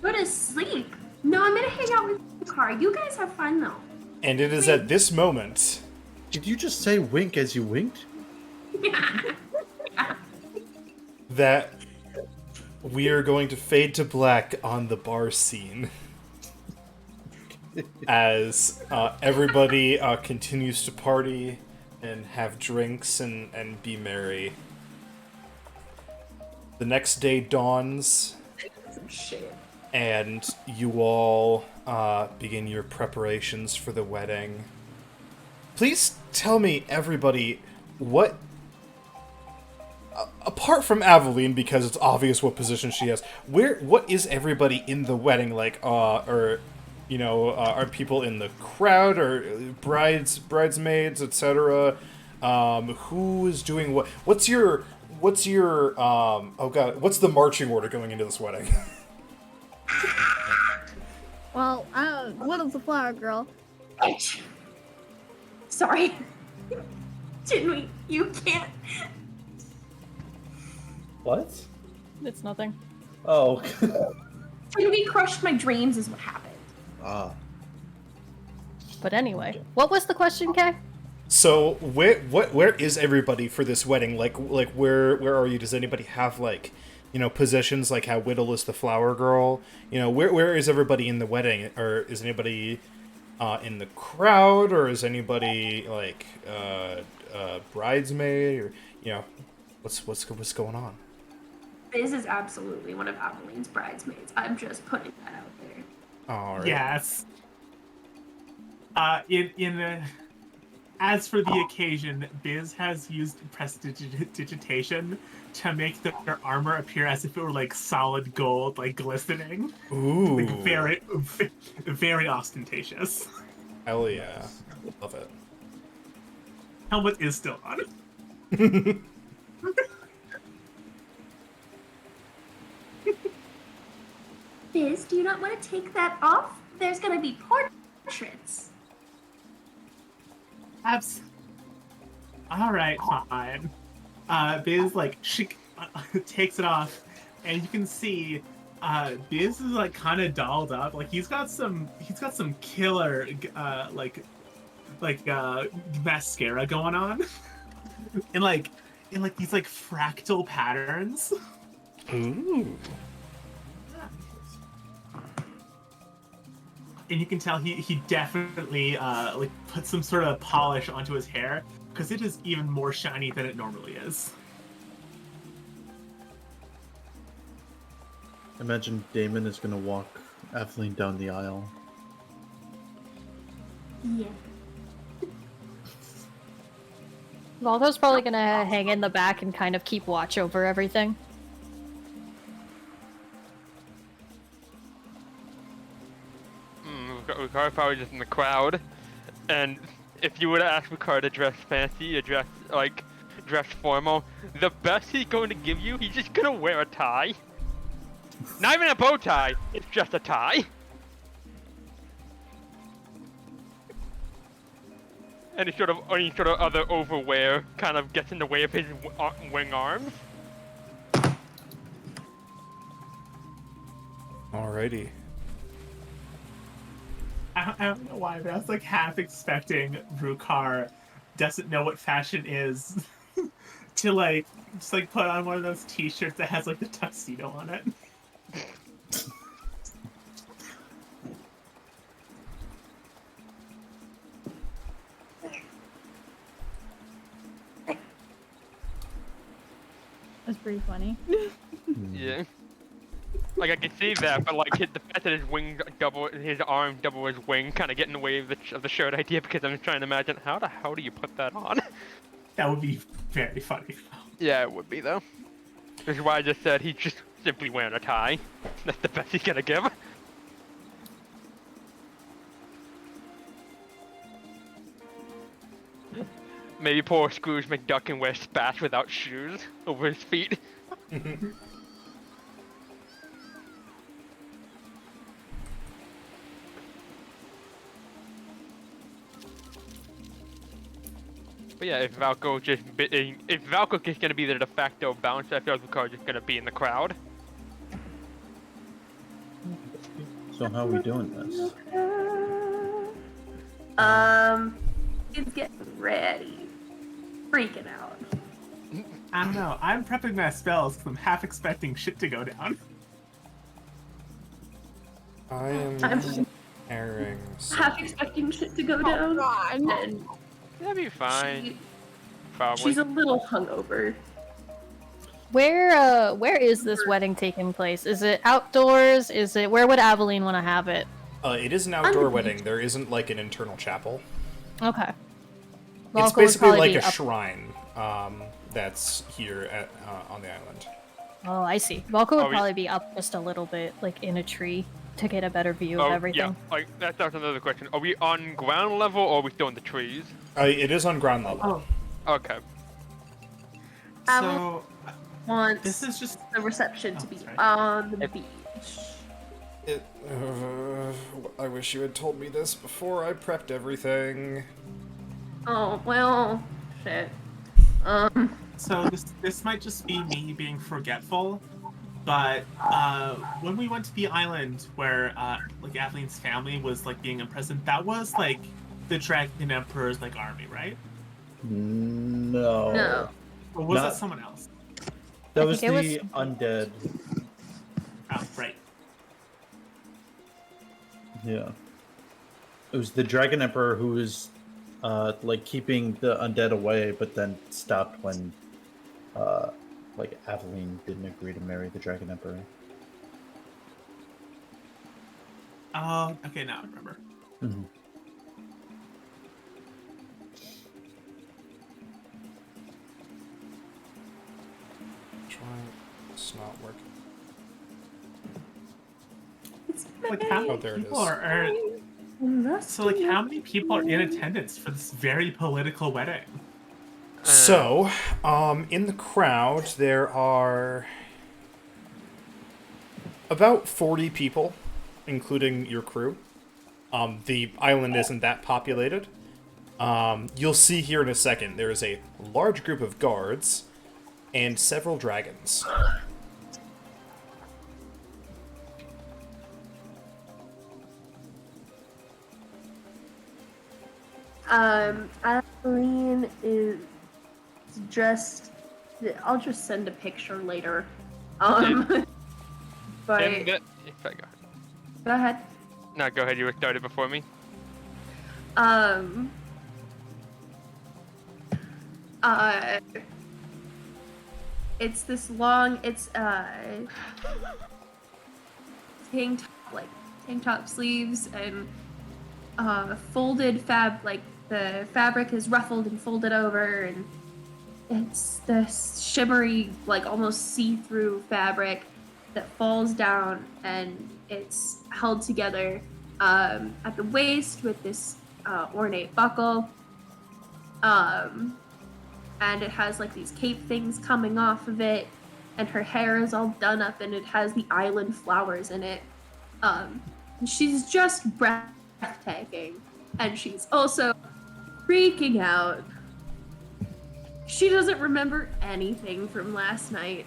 Go to sleep. No, I'm gonna hang out with the car. You guys have fun though. And it is at this moment Did you just say wink as you winked? that we are going to fade to black on the bar scene as everybody continues to party and have drinks and be merry. The next day dawns, and you all begin your preparations for the wedding. Please tell me, everybody, what... apart from Aveline, because it's obvious what position she has, what is everybody in the wedding like? Are people in the crowd, or bridesmaids, etc.? Who is doing what? What's your what's the marching order going into this wedding? Well, Whittle's a flower girl. Sorry. Didn't we? You can't. What? It's nothing. Oh. Didn't we crushed my dreams is what happened. Ah. But anyway, what was the question, Kay? So where is everybody for this wedding? Like where are you? Does anybody have positions like how Whittle is the flower girl? Where is everybody in the wedding? Or is anybody in the crowd, or is anybody like bridesmaid, or what's going on? Biz is absolutely one of Aveline's bridesmaids. I'm just putting that out there. All right. Yes. As for the occasion, Biz has used prestidigitation to make their armor appear as if it were like solid gold, like glistening. Ooh. Like very, very ostentatious. Hell yeah. Love it. Helmet is still on. Biz, do you not want to take that off? There's gonna be portraits. All right, fine. Biz like she takes it off, and you can see Biz is like kind of dolled up. Like he's got some killer mascara going on, in these like fractal patterns. Ooh. And you can tell he definitely like put some sort of polish onto his hair, because it is even more shiny than it normally is. Imagine Damon is gonna walk Aveline down the aisle. Yeah. Valdo's probably gonna hang in the back and kind of keep watch over everything. Ricard probably just in the crowd, and if you were to ask Ricard to dress fancy, to dress formal, the best he's going to give you, he's just gonna wear a tie. Not even a bow tie, it's just a tie. Any sort of other overwear kind of gets in the way of his wing arms. Alrighty. I don't know why, but I was like half expecting Rukar doesn't know what fashion is to like just like put on one of those t-shirts that has like the tuxedo on it. That's pretty funny. Yeah. Like I can see that, but like the fact that his arm double his wing, kind of get in the way of the shirt idea, because I'm trying to imagine how the hell do you put that on? That would be very funny. Yeah, it would be though. Which is why I just said he's just simply wearing a tie. That's the best he's gonna give. Maybe poor Scrooge McDuck can wear spats without shoes over his feet. But yeah, if Valko is gonna be the de facto bouncer, I feel like Ricard's just gonna be in the crowd. So how are we doing this? He's getting ready. Freaking out. I don't know. I'm prepping my spells because I'm half expecting shit to go down. I am I'm airing. half expecting shit to go down. God. And That'd be fine. Probably. she's a little hungover. Where is this wedding taking place? Is it outdoors? Where would Aveline want to have it? It is an outdoor wedding. There isn't like an internal chapel. Okay. It's Valko would basically probably like be a up- shrine that's here on the island. Oh, I see. Valko would we- probably be up just a little bit, like in a tree, to get a better view of everything. Yeah, like that's another question. Are we on ground level or are we still in the trees? It is on ground level. Okay. So Wants this is just the reception to be sorry. on the beach. I wish you had told me this before I prepped everything. Oh, well, shit. So this might just be me being forgetful, but when we went to the island where like Aveline's family was like being imprisoned, that was like the Dragon Emperor's like army, right? No. No. Or was Not- that someone else? That I was think the it undead. Oh, right. Yeah. It was the Dragon Emperor who was like keeping the undead away, but then stopped when like Aveline didn't agree to marry the Dragon Emperor. Oh, okay, now I remember. Mm-hmm. It's not working. Like how Oh, many there it people is. so like how many people are in attendance for this very political wedding? So, in the crowd, there are about 40 people, including your crew. The island isn't that populated. You'll see here in a second, there is a large group of guards and several dragons. Adeline is just. I'll just send a picture later. But In the, if I go. go ahead. No, go ahead. You were started before me. It's this long. It's tank top sleeves and folded like the fabric is ruffled and folded over, and it's this shimmery, like almost see-through fabric that falls down, and it's held together at the waist with this ornate buckle. And it has like these cape things coming off of it, and her hair is all done up, and it has the island flowers in it. She's just breathtaking, and she's also freaking out. She doesn't remember anything from last night.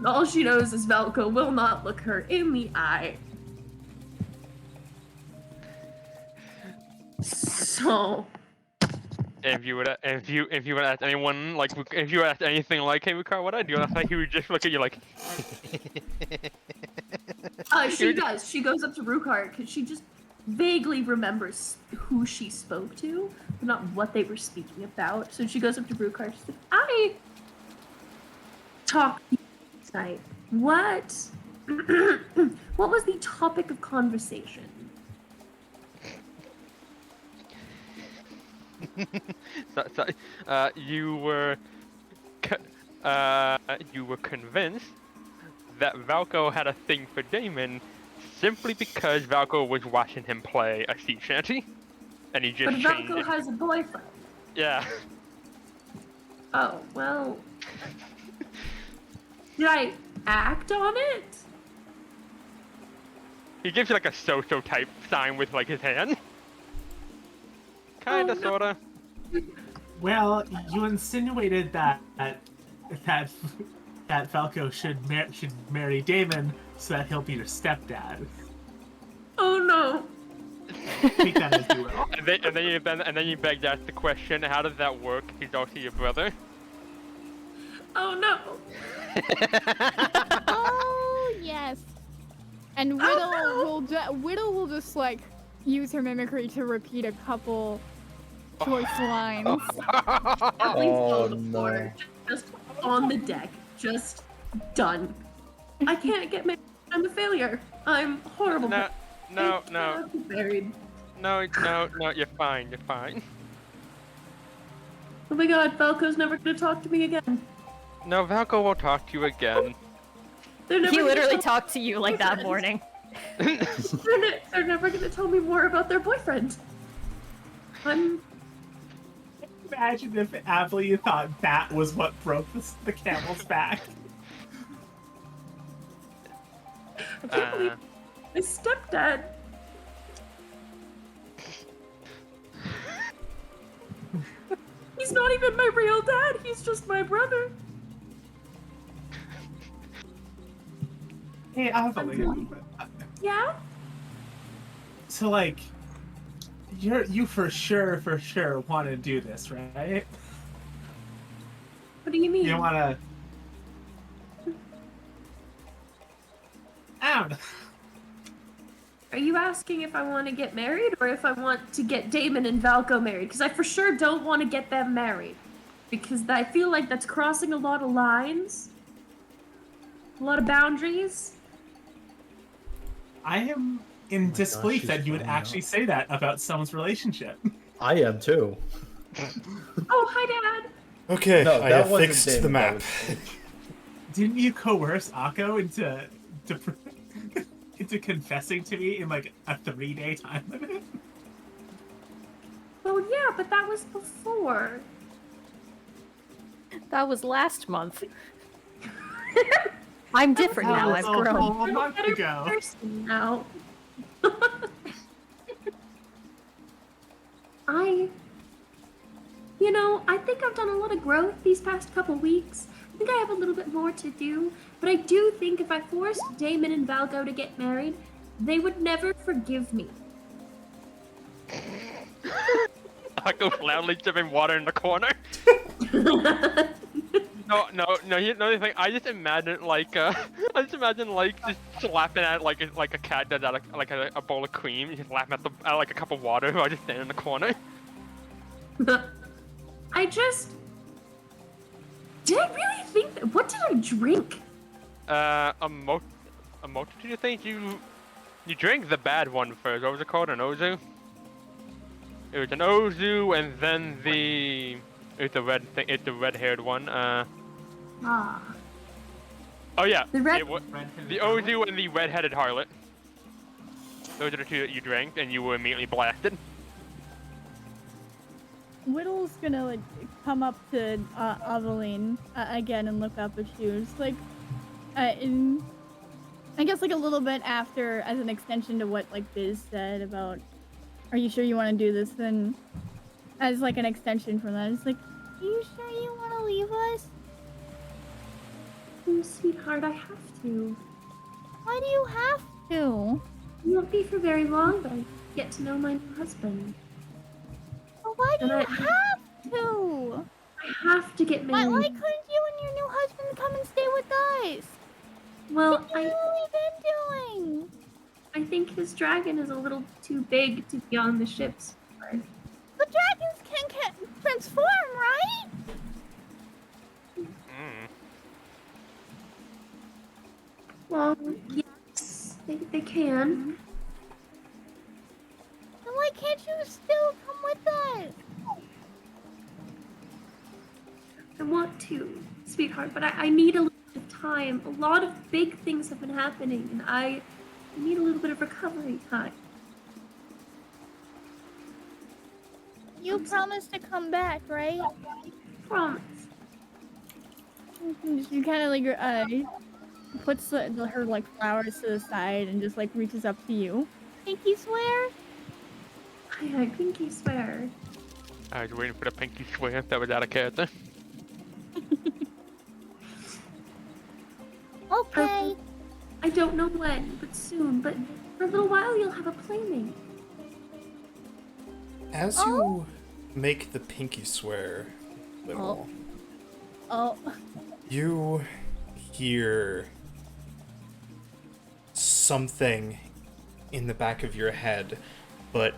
All she knows is Velko will not look her in the eye. So. If you would ask anyone, like, if you would ask anything like, "Hey, Ricard, what I do?" I think he would just look at you like. She does. She goes up to Rukar because she just vaguely remembers who she spoke to, but not what they were speaking about. So she goes up to Rukar. She's like, "I talked to you tonight. What? What was the topic of conversation?" You were convinced that Valko had a thing for Damon simply because Valko was watching him play a sea shanty, and he just But changed Valko it. has a boyfriend. Yeah. Oh, well. Did I act on it? He gives you like a so-so type sign with like his hand. Kinda, Oh, no. sorta. Well, you insinuated that Falco should marry Damon so that he'll be your stepdad. Oh no. Take that as you will. And then you begged to ask the question, how does that work? He's also your brother. Oh no. Oh yes. And Whittle will just like use her mimicry to repeat a couple choice lines. Oh, On the floor, just on the deck, just done. I can't get married. I'm a failure. I'm horrible. No, I cannot be married. no, you're fine, you're fine. Oh my god, Falco's never gonna talk to me again. No, Valko won't talk to you again. They're never He gonna literally tell- talked to you like that morning. They're never gonna tell me more about their boyfriend. Imagine if Aveline thought that was what broke the camel's back. I can't believe my stepdad. He's not even my real dad. He's just my brother. Hey, Aveline. Yeah. So like, you for sure want to do this, right? What do you mean? You want to? I don't know. Are you asking if I want to get married or if I want to get Damon and Valko married? Because I for sure don't want to get them married. Because I feel like that's crossing a lot of lines. A lot of boundaries. I am in gosh, disbelief she's that you would finding actually out. say that about someone's relationship. I am too. Oh, hi, Dad. Okay, No, I that have wasn't fixed Damon, the that map. was- Didn't you coerce Akko into confessing to me in like a 3-day time limit? Oh, yeah, but that was before. That was last month. I'm different That now. was I've a grown. whole I'm a month better ago. person now. I think I've done a lot of growth these past couple weeks. I think I have a little bit more to do, but I do think if I forced Damon and Valgo to get married, they would never forgive me. Akko loudly sipping water in the corner. No, the thing. I just imagine just slapping at like a cat does at a bowl of cream. You just laughing at like a cup of water while just standing in the corner. Did I really think that? What did I drink? A multitude of things. You drank the bad one first. What was it called? An Ozu? It was an Ozu, and then it's the red thing. It's the red-haired one. Oh yeah. The red. The Ozu and the red-headed harlot. Those are the two that you drank, and you were immediately blasted. Whittle's gonna like come up to Aveline again and look up at shoes, like, in I guess like a little bit after, as an extension to what like Biz said about, "Are you sure you want to do this?" Then, as like an extension from that, it's like, "Are you sure you want to leave us? Oh, sweetheart, I have to. Why do you have to? It won't be for very long, but I get to know my new husband. Well, why do And you I- have to? I have to get married. Why couldn't you and your new husband come and stay with us? Well, What have you really been doing? I think his dragon is a little too big to be on the ships. But dragons can transform, right? Well, yes, they can. Then why can't you still come with us? I want to, sweetheart, but I need a little bit of time. A lot of big things have been happening, and I need a little bit of recovery time. You promised to come back, right? Promise. She kind of like puts her like flowers to the side and just like reaches up to you. Pinky swear? I pinky swear. I was waiting for the pinky swear. That was out of character. Okay. I don't know when, but soon. But for a little while, you'll have a playmate. As you make the pinky swear, Little, Oh. you hear something in the back of your head, but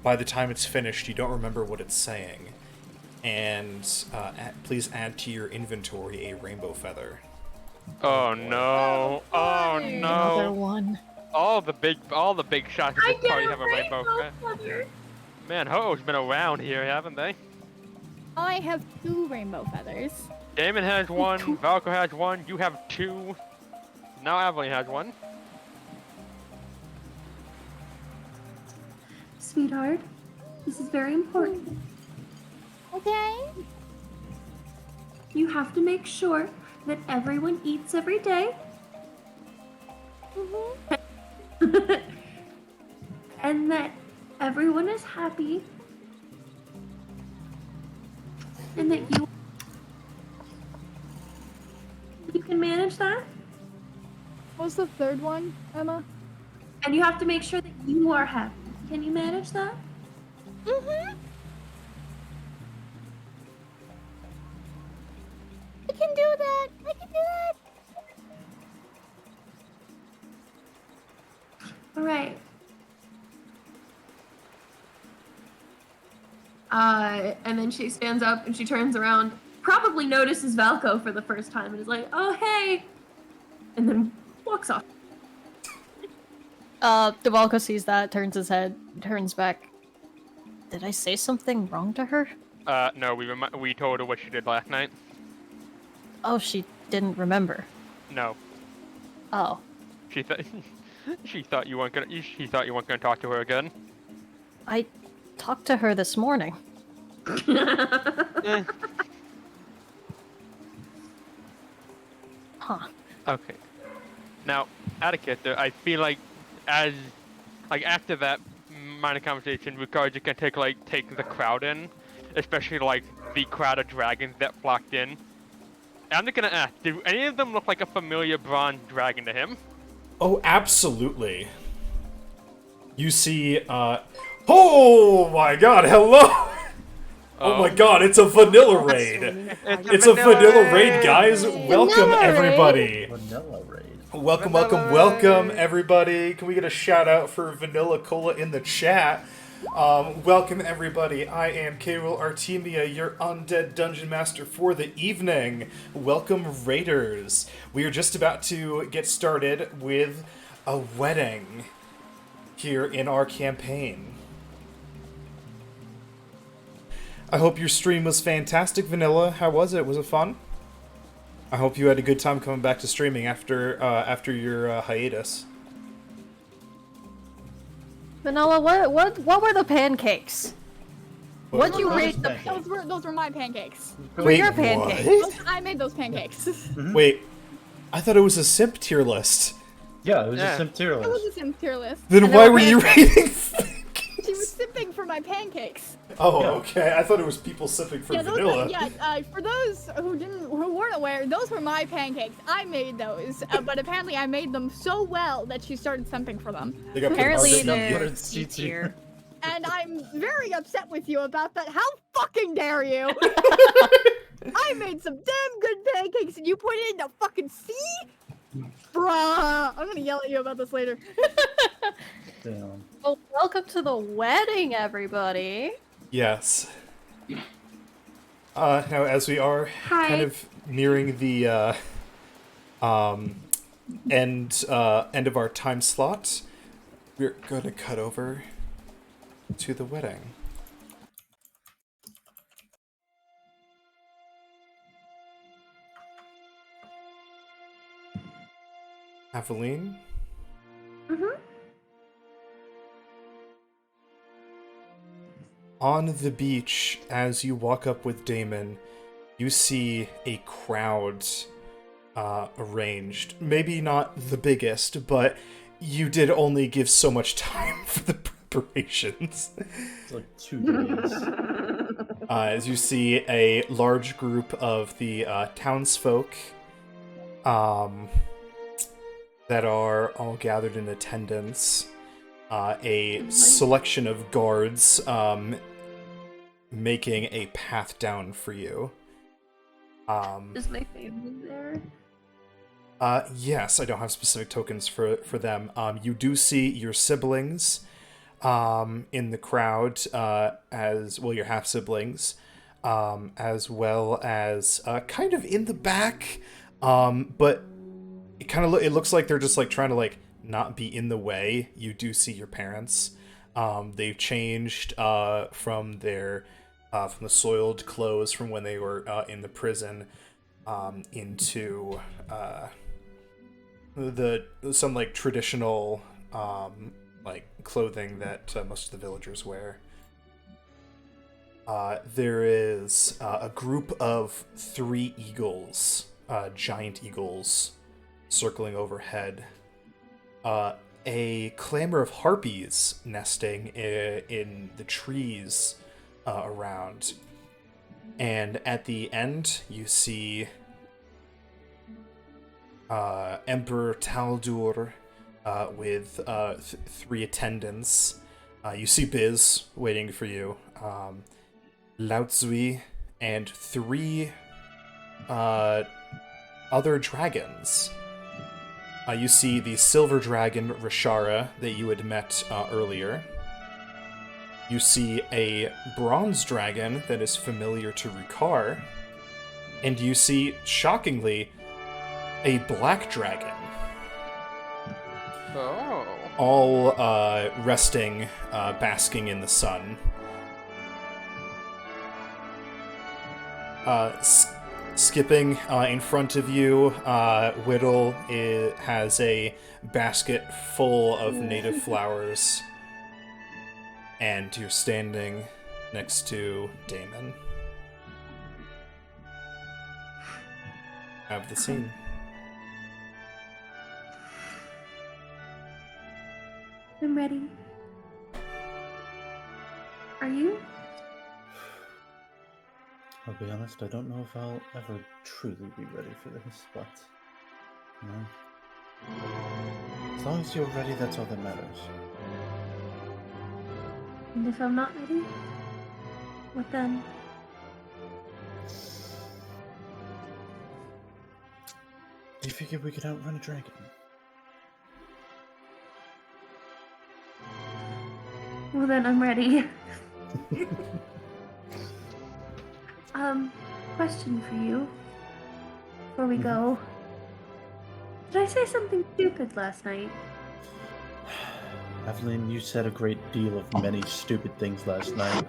by the time it's finished, you don't remember what it's saying. And please add to your inventory a rainbow feather. Oh no! Oh Another no! one. All the big shots at I this get party a have a rainbow. feather. Man, Ho-Oh's been around here, haven't they? I have 2 rainbow feathers. Damon has one, Valko has one, you have 2. Now Aveline has one. Sweetheart, this is very important. Okay. You have to make sure that everyone eats every day. And that everyone is happy. And that you can manage that. What's the third one, Emma? And you have to make sure that you are happy. Can you manage that? Mm-hmm. I can do that. I can do that. All right. And then she stands up and she turns around, probably notices Valko for the first time and is like, oh, hey! And then walks off. Devalco sees that, turns his head, turns back. Did I say something wrong to her? No, we told her what she did last night. Oh, she didn't remember. No. Oh. She thought she thought you weren't gonna talk to her again. I talked to her this morning. Eh. Huh. Okay. Now, etiquette, I feel like after that minor conversation, we probably can take the crowd in, especially like the crowd of dragons that flocked in. I'm just gonna ask, do any of them look like a familiar bronze dragon to him? Oh, absolutely. You see, oh my god, hello! Oh my god, it's a vanilla raid! It's a vanilla raid, guys! Welcome, everybody! Vanilla raid. Welcome, welcome, welcome, everybody! Can we get a shout out for Vanilla Cola in the chat? Welcome, everybody. I am K-Rool Artemia, your undead dungeon master for the evening. Welcome, raiders. We are just about to get started with a wedding here in our campaign. I hope your stream was fantastic, Vanilla. How was it? Was it fun? I hope you had a good time coming back to streaming after your hiatus. Vanilla, what were the pancakes? What'd you rate the Those were my pancakes. Wait, your pancakes? what? I made those pancakes. Wait, I thought it was a simp tier list. Yeah, it was Yeah. a sim tier It list. was a sim tier list. Then And why they were were you rating? She was sipping for my pancakes. Oh, Yeah. okay. I thought it was people sipping for vanilla. For those who weren't aware, those were my pancakes. I made those, but apparently I made them so well that she started simping for them. They got put in Apparently C. they're it's C tier. And I'm very upset with you about that. How fucking dare you? I made some damn good pancakes and you put it in the fucking C? Bruh. I'm gonna yell at you about this later. Damn. Well, welcome to the wedding, everybody. Yes. Now, as we are kind of nearing the end of our time slot, we're gonna cut over to the wedding. Aveline? Mm-hmm. On the beach, as you walk up with Damon, you see a crowd arranged. Maybe not the biggest, but you did only give so much time for the preparations. It's like 2 days. As you see a large group of the townsfolk that are all gathered in attendance. A selection of guards making a path down for you. Is my family there? Yes, I don't have specific tokens for them. You do see your siblings in the crowd, as well, your half-siblings, as well as kind of in the back, but it looks like they're just like trying to like not be in the way. You do see your parents. They've changed from their from the soiled clothes from when they were in the prison into some like traditional like clothing that most of the villagers wear. There is a group of 3 eagles, giant eagles, circling overhead. A clamor of harpies nesting in the trees around. And at the end, you see Emperor Taldur with 3 attendants. You see Biz waiting for you. Laotsui and 3 other dragons. You see the silver dragon Rishara that you had met earlier. you see a bronze dragon that is familiar to Rukar, and you see, shockingly, a black dragon. Oh. All resting, basking in the sun. Skipping in front of you, Whittle has a basket full of native flowers, and you're standing next to Damon. Have the scene. I'm ready. Are you? I'll be honest, I don't know if I'll ever truly be ready for this, but as long as you're ready, that's all that matters. And if I'm not ready, what then? Do you figure we could outrun a dragon? Well then, I'm ready. Question for you. Before we go. Did I say something stupid last night? Evelyn, you said a great deal of many stupid things last night.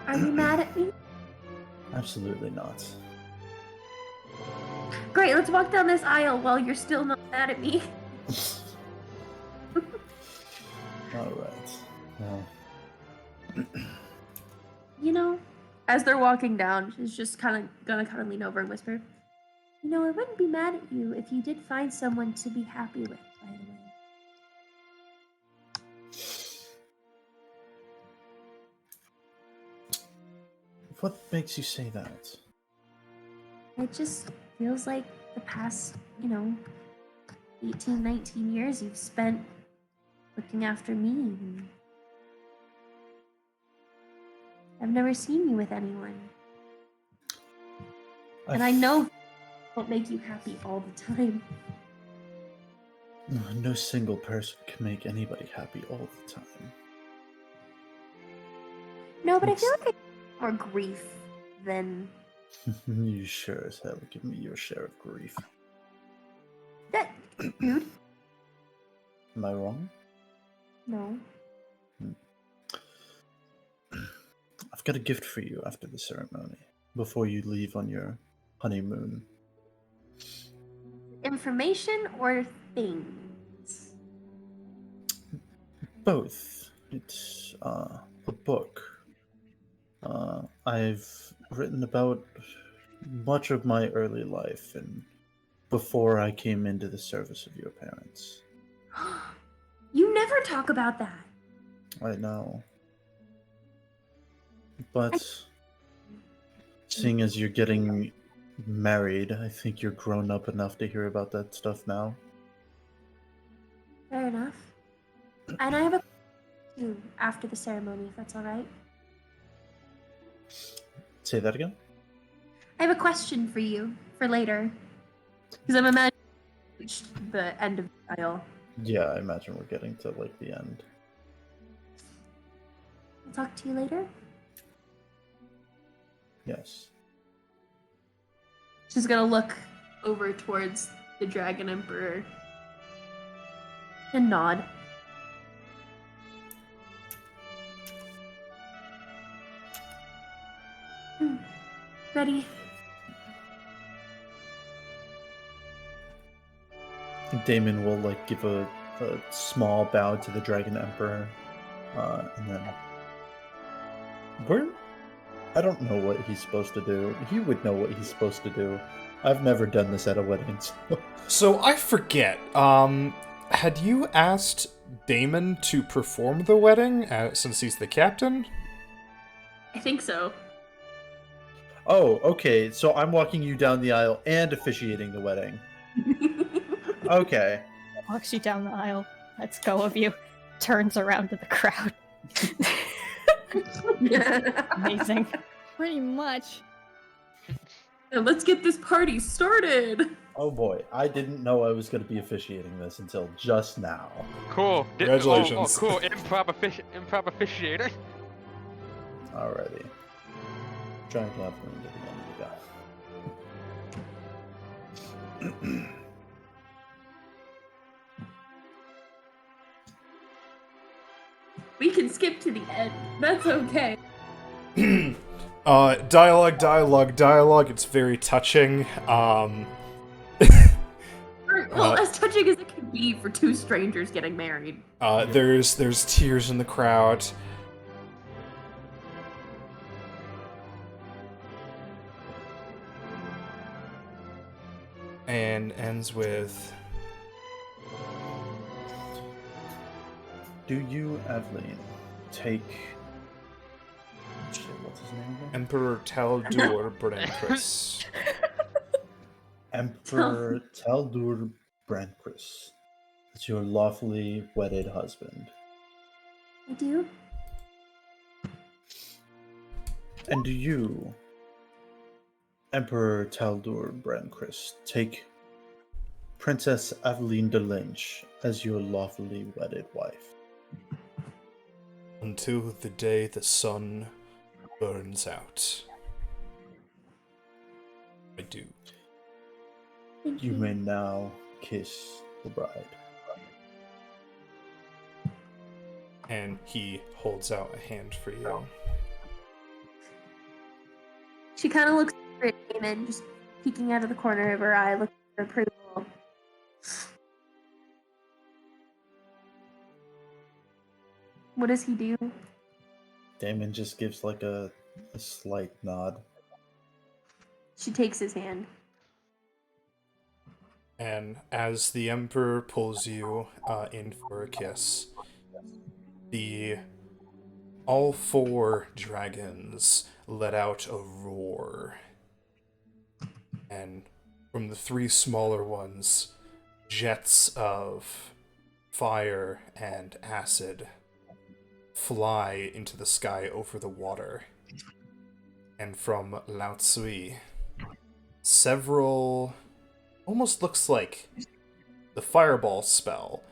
Are you mad at me? Absolutely not. Great, let's walk down this aisle while you're still not mad at me. Alright. Well. You know, as they're walking down, she's just gonna lean over and whisper, you know, I wouldn't be mad at you if you did find someone to be happy with, by the way. What makes you say that? It just feels like the past, 18, 19 years you've spent looking after me. And I've never seen you with anyone. And I know it won't make you happy all the time. No single person can make anybody happy all the time. No, but I feel like I get more grief than... You sure as hell give me your share of grief. That... Dude. Am I wrong? No. I've got a gift for you after the ceremony, before you leave on your honeymoon. Information or things? Both. It's a book. I've written about much of my early life and before I came into the service of your parents. You never talk about that. I know. But seeing as you're getting married, I think you're grown up enough to hear about that stuff now. Fair enough. And I have a question after the ceremony, if that's all right. Say that again? I have a question for you for later. Because I'm imagining the end of the aisle. Yeah, I imagine we're getting to like the end. I'll talk to you later. Yes. She's gonna look over towards the Dragon Emperor and nod. Ready? Damon will like give a small bow to the Dragon Emperor, and then I don't know what he's supposed to do. He would know what he's supposed to do. I've never done this at a wedding. So I forget. Had you asked Damon to perform the wedding since he's the captain? I think so. Oh, okay. So I'm walking you down the aisle and officiating the wedding. Okay. Walks you down the aisle, lets go of you, turns around to the crowd. Amazing. Pretty much. Now let's get this party started. Oh boy, I didn't know I was going to be officiating this until just now. Cool. Congratulations. Oh, cool. Improv officiator. Alrighty. Trying to have them to the end of the guy. We can skip to the end. That's okay. Dialogue. It's very touching. Well, as touching as it can be for two strangers getting married. There's tears in the crowd. And ends with, Do you, Evelyn, take... Shit, what's his name again? Emperor Taldur Brandchris. Emperor Taldur Brandchris as your lawfully wedded husband. I do? And do you, Emperor Taldur Brandchris, take Princess Aveline de Lynch as your lawfully wedded wife? Until the day the sun burns out. I do. You may now kiss the bride. And he holds out a hand for you. She kind of looks at Damon, just peeking out of the corner of her eye, looking for approval. What does he do? Damon just gives like a slight nod. She takes his hand. And as the Emperor pulls you in for a kiss, all four dragons let out a roar. And from the three smaller ones, jets of fire and acid fly into the sky over the water. And from Lao Tsui, several, almost looks like the fireball spell,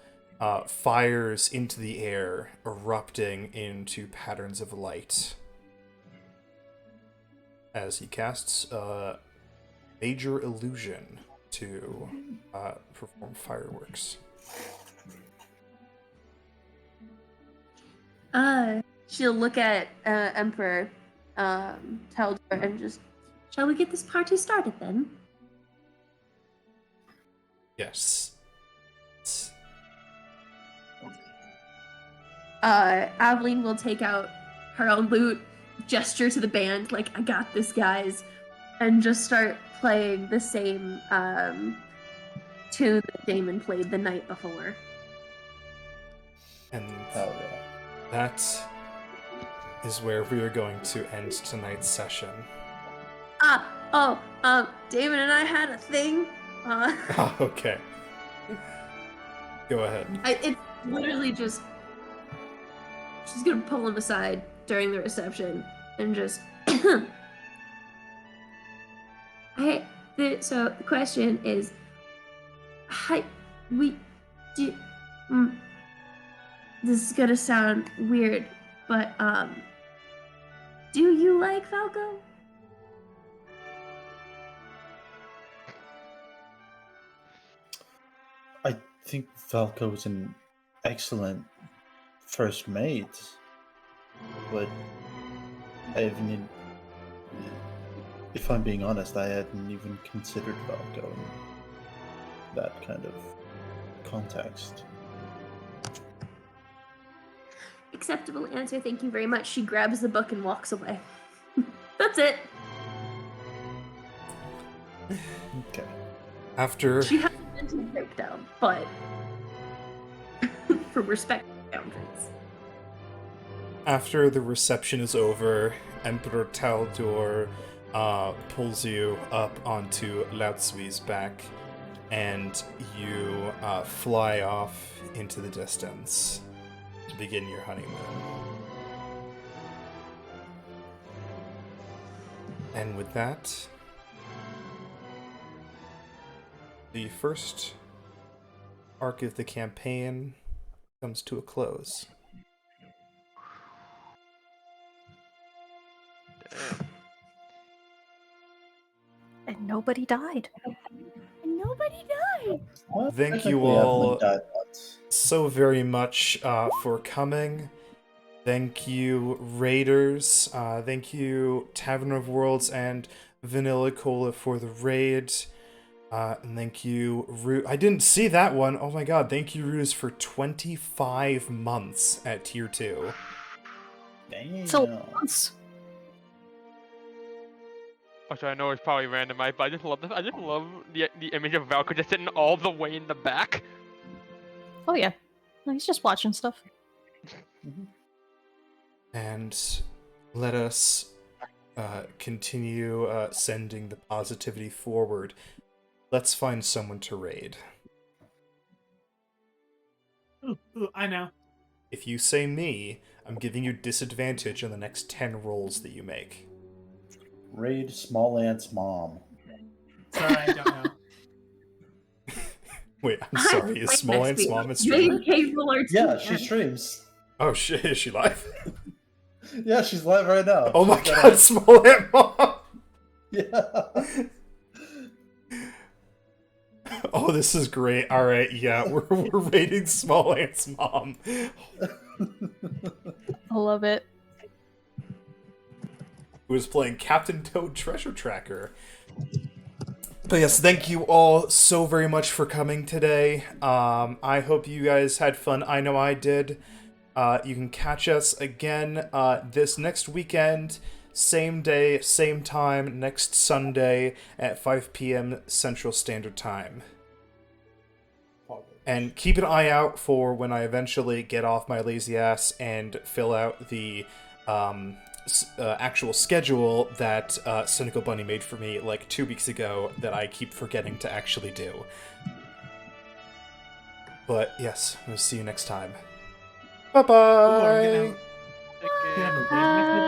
fires into the air, erupting into patterns of light. As he casts a major illusion to perform fireworks. She'll look at Emperor Taldor and just, shall we get this party started then? Yes. Aveline will take out her own lute, gesture to the band, like, I got this, guys, and just start playing the same tune that Damon played the night before. And Hell yeah. that is where we are going to end tonight's session. Damon and I had a thing. Okay. Go ahead. It's literally just, she's gonna pull him aside during the reception and just, so the question is, this is gonna sound weird, but, do you like Falco? I think Falco is an excellent first mate, but if I'm being honest, I hadn't even considered Falco in that kind of context. Acceptable answer, thank you very much. She grabs the book and walks away. That's it. Okay. After She has a mental breakdown, but for respect boundaries. After the reception is over, Emperor Taldor pulls you up onto Lao Tzui's back, and you fly off into the distance to begin your honeymoon. And with that, the first arc of the campaign comes to a close. And nobody died. And nobody died. Well, Thank I think you we have all one died once. so very much for coming. Thank you, Raiders. Thank you, Tavern of Worlds and Vanilla Cola for the raid. And thank you, I didn't see that one. Oh my god, thank you, Ruse, for 25 months at Tier 2. Damn. So once. Which I know it's probably randomized, but I just love this. I just love the image of Valko just sitting all the way in the back. Oh yeah. No, he's just watching stuff. And let us continue sending the positivity forward. Let's find someone to raid. Ooh, I know. If you say me, I'm giving you disadvantage on the next 10 rolls that you make. Raid Small Ant's mom. Sorry, I don't know. Wait, I'm sorry, is Wait, Small next Ant's week. mom a streamer? Cable or Yeah, she streams. Oh shit, is she live? Yeah, she's live right now. Oh my She's got god, Small Ant mom! Yeah. Oh, this is great. Alright, yeah, we're raiding Small Ant's mom. I love it. Who is playing Captain Toad Treasure Tracker. But yes, thank you all so very much for coming today. I hope you guys had fun. I know I did. You can catch us again this next weekend, same day, same time, next Sunday at 5 p.m. Central Standard Time. And keep an eye out for when I eventually get off my lazy ass and fill out the actual schedule that Cynical Bunny made for me like 2 weeks ago that I keep forgetting to actually do. But yes, we'll see you next time. Bye-bye! Ooh, are we gonna have a raid method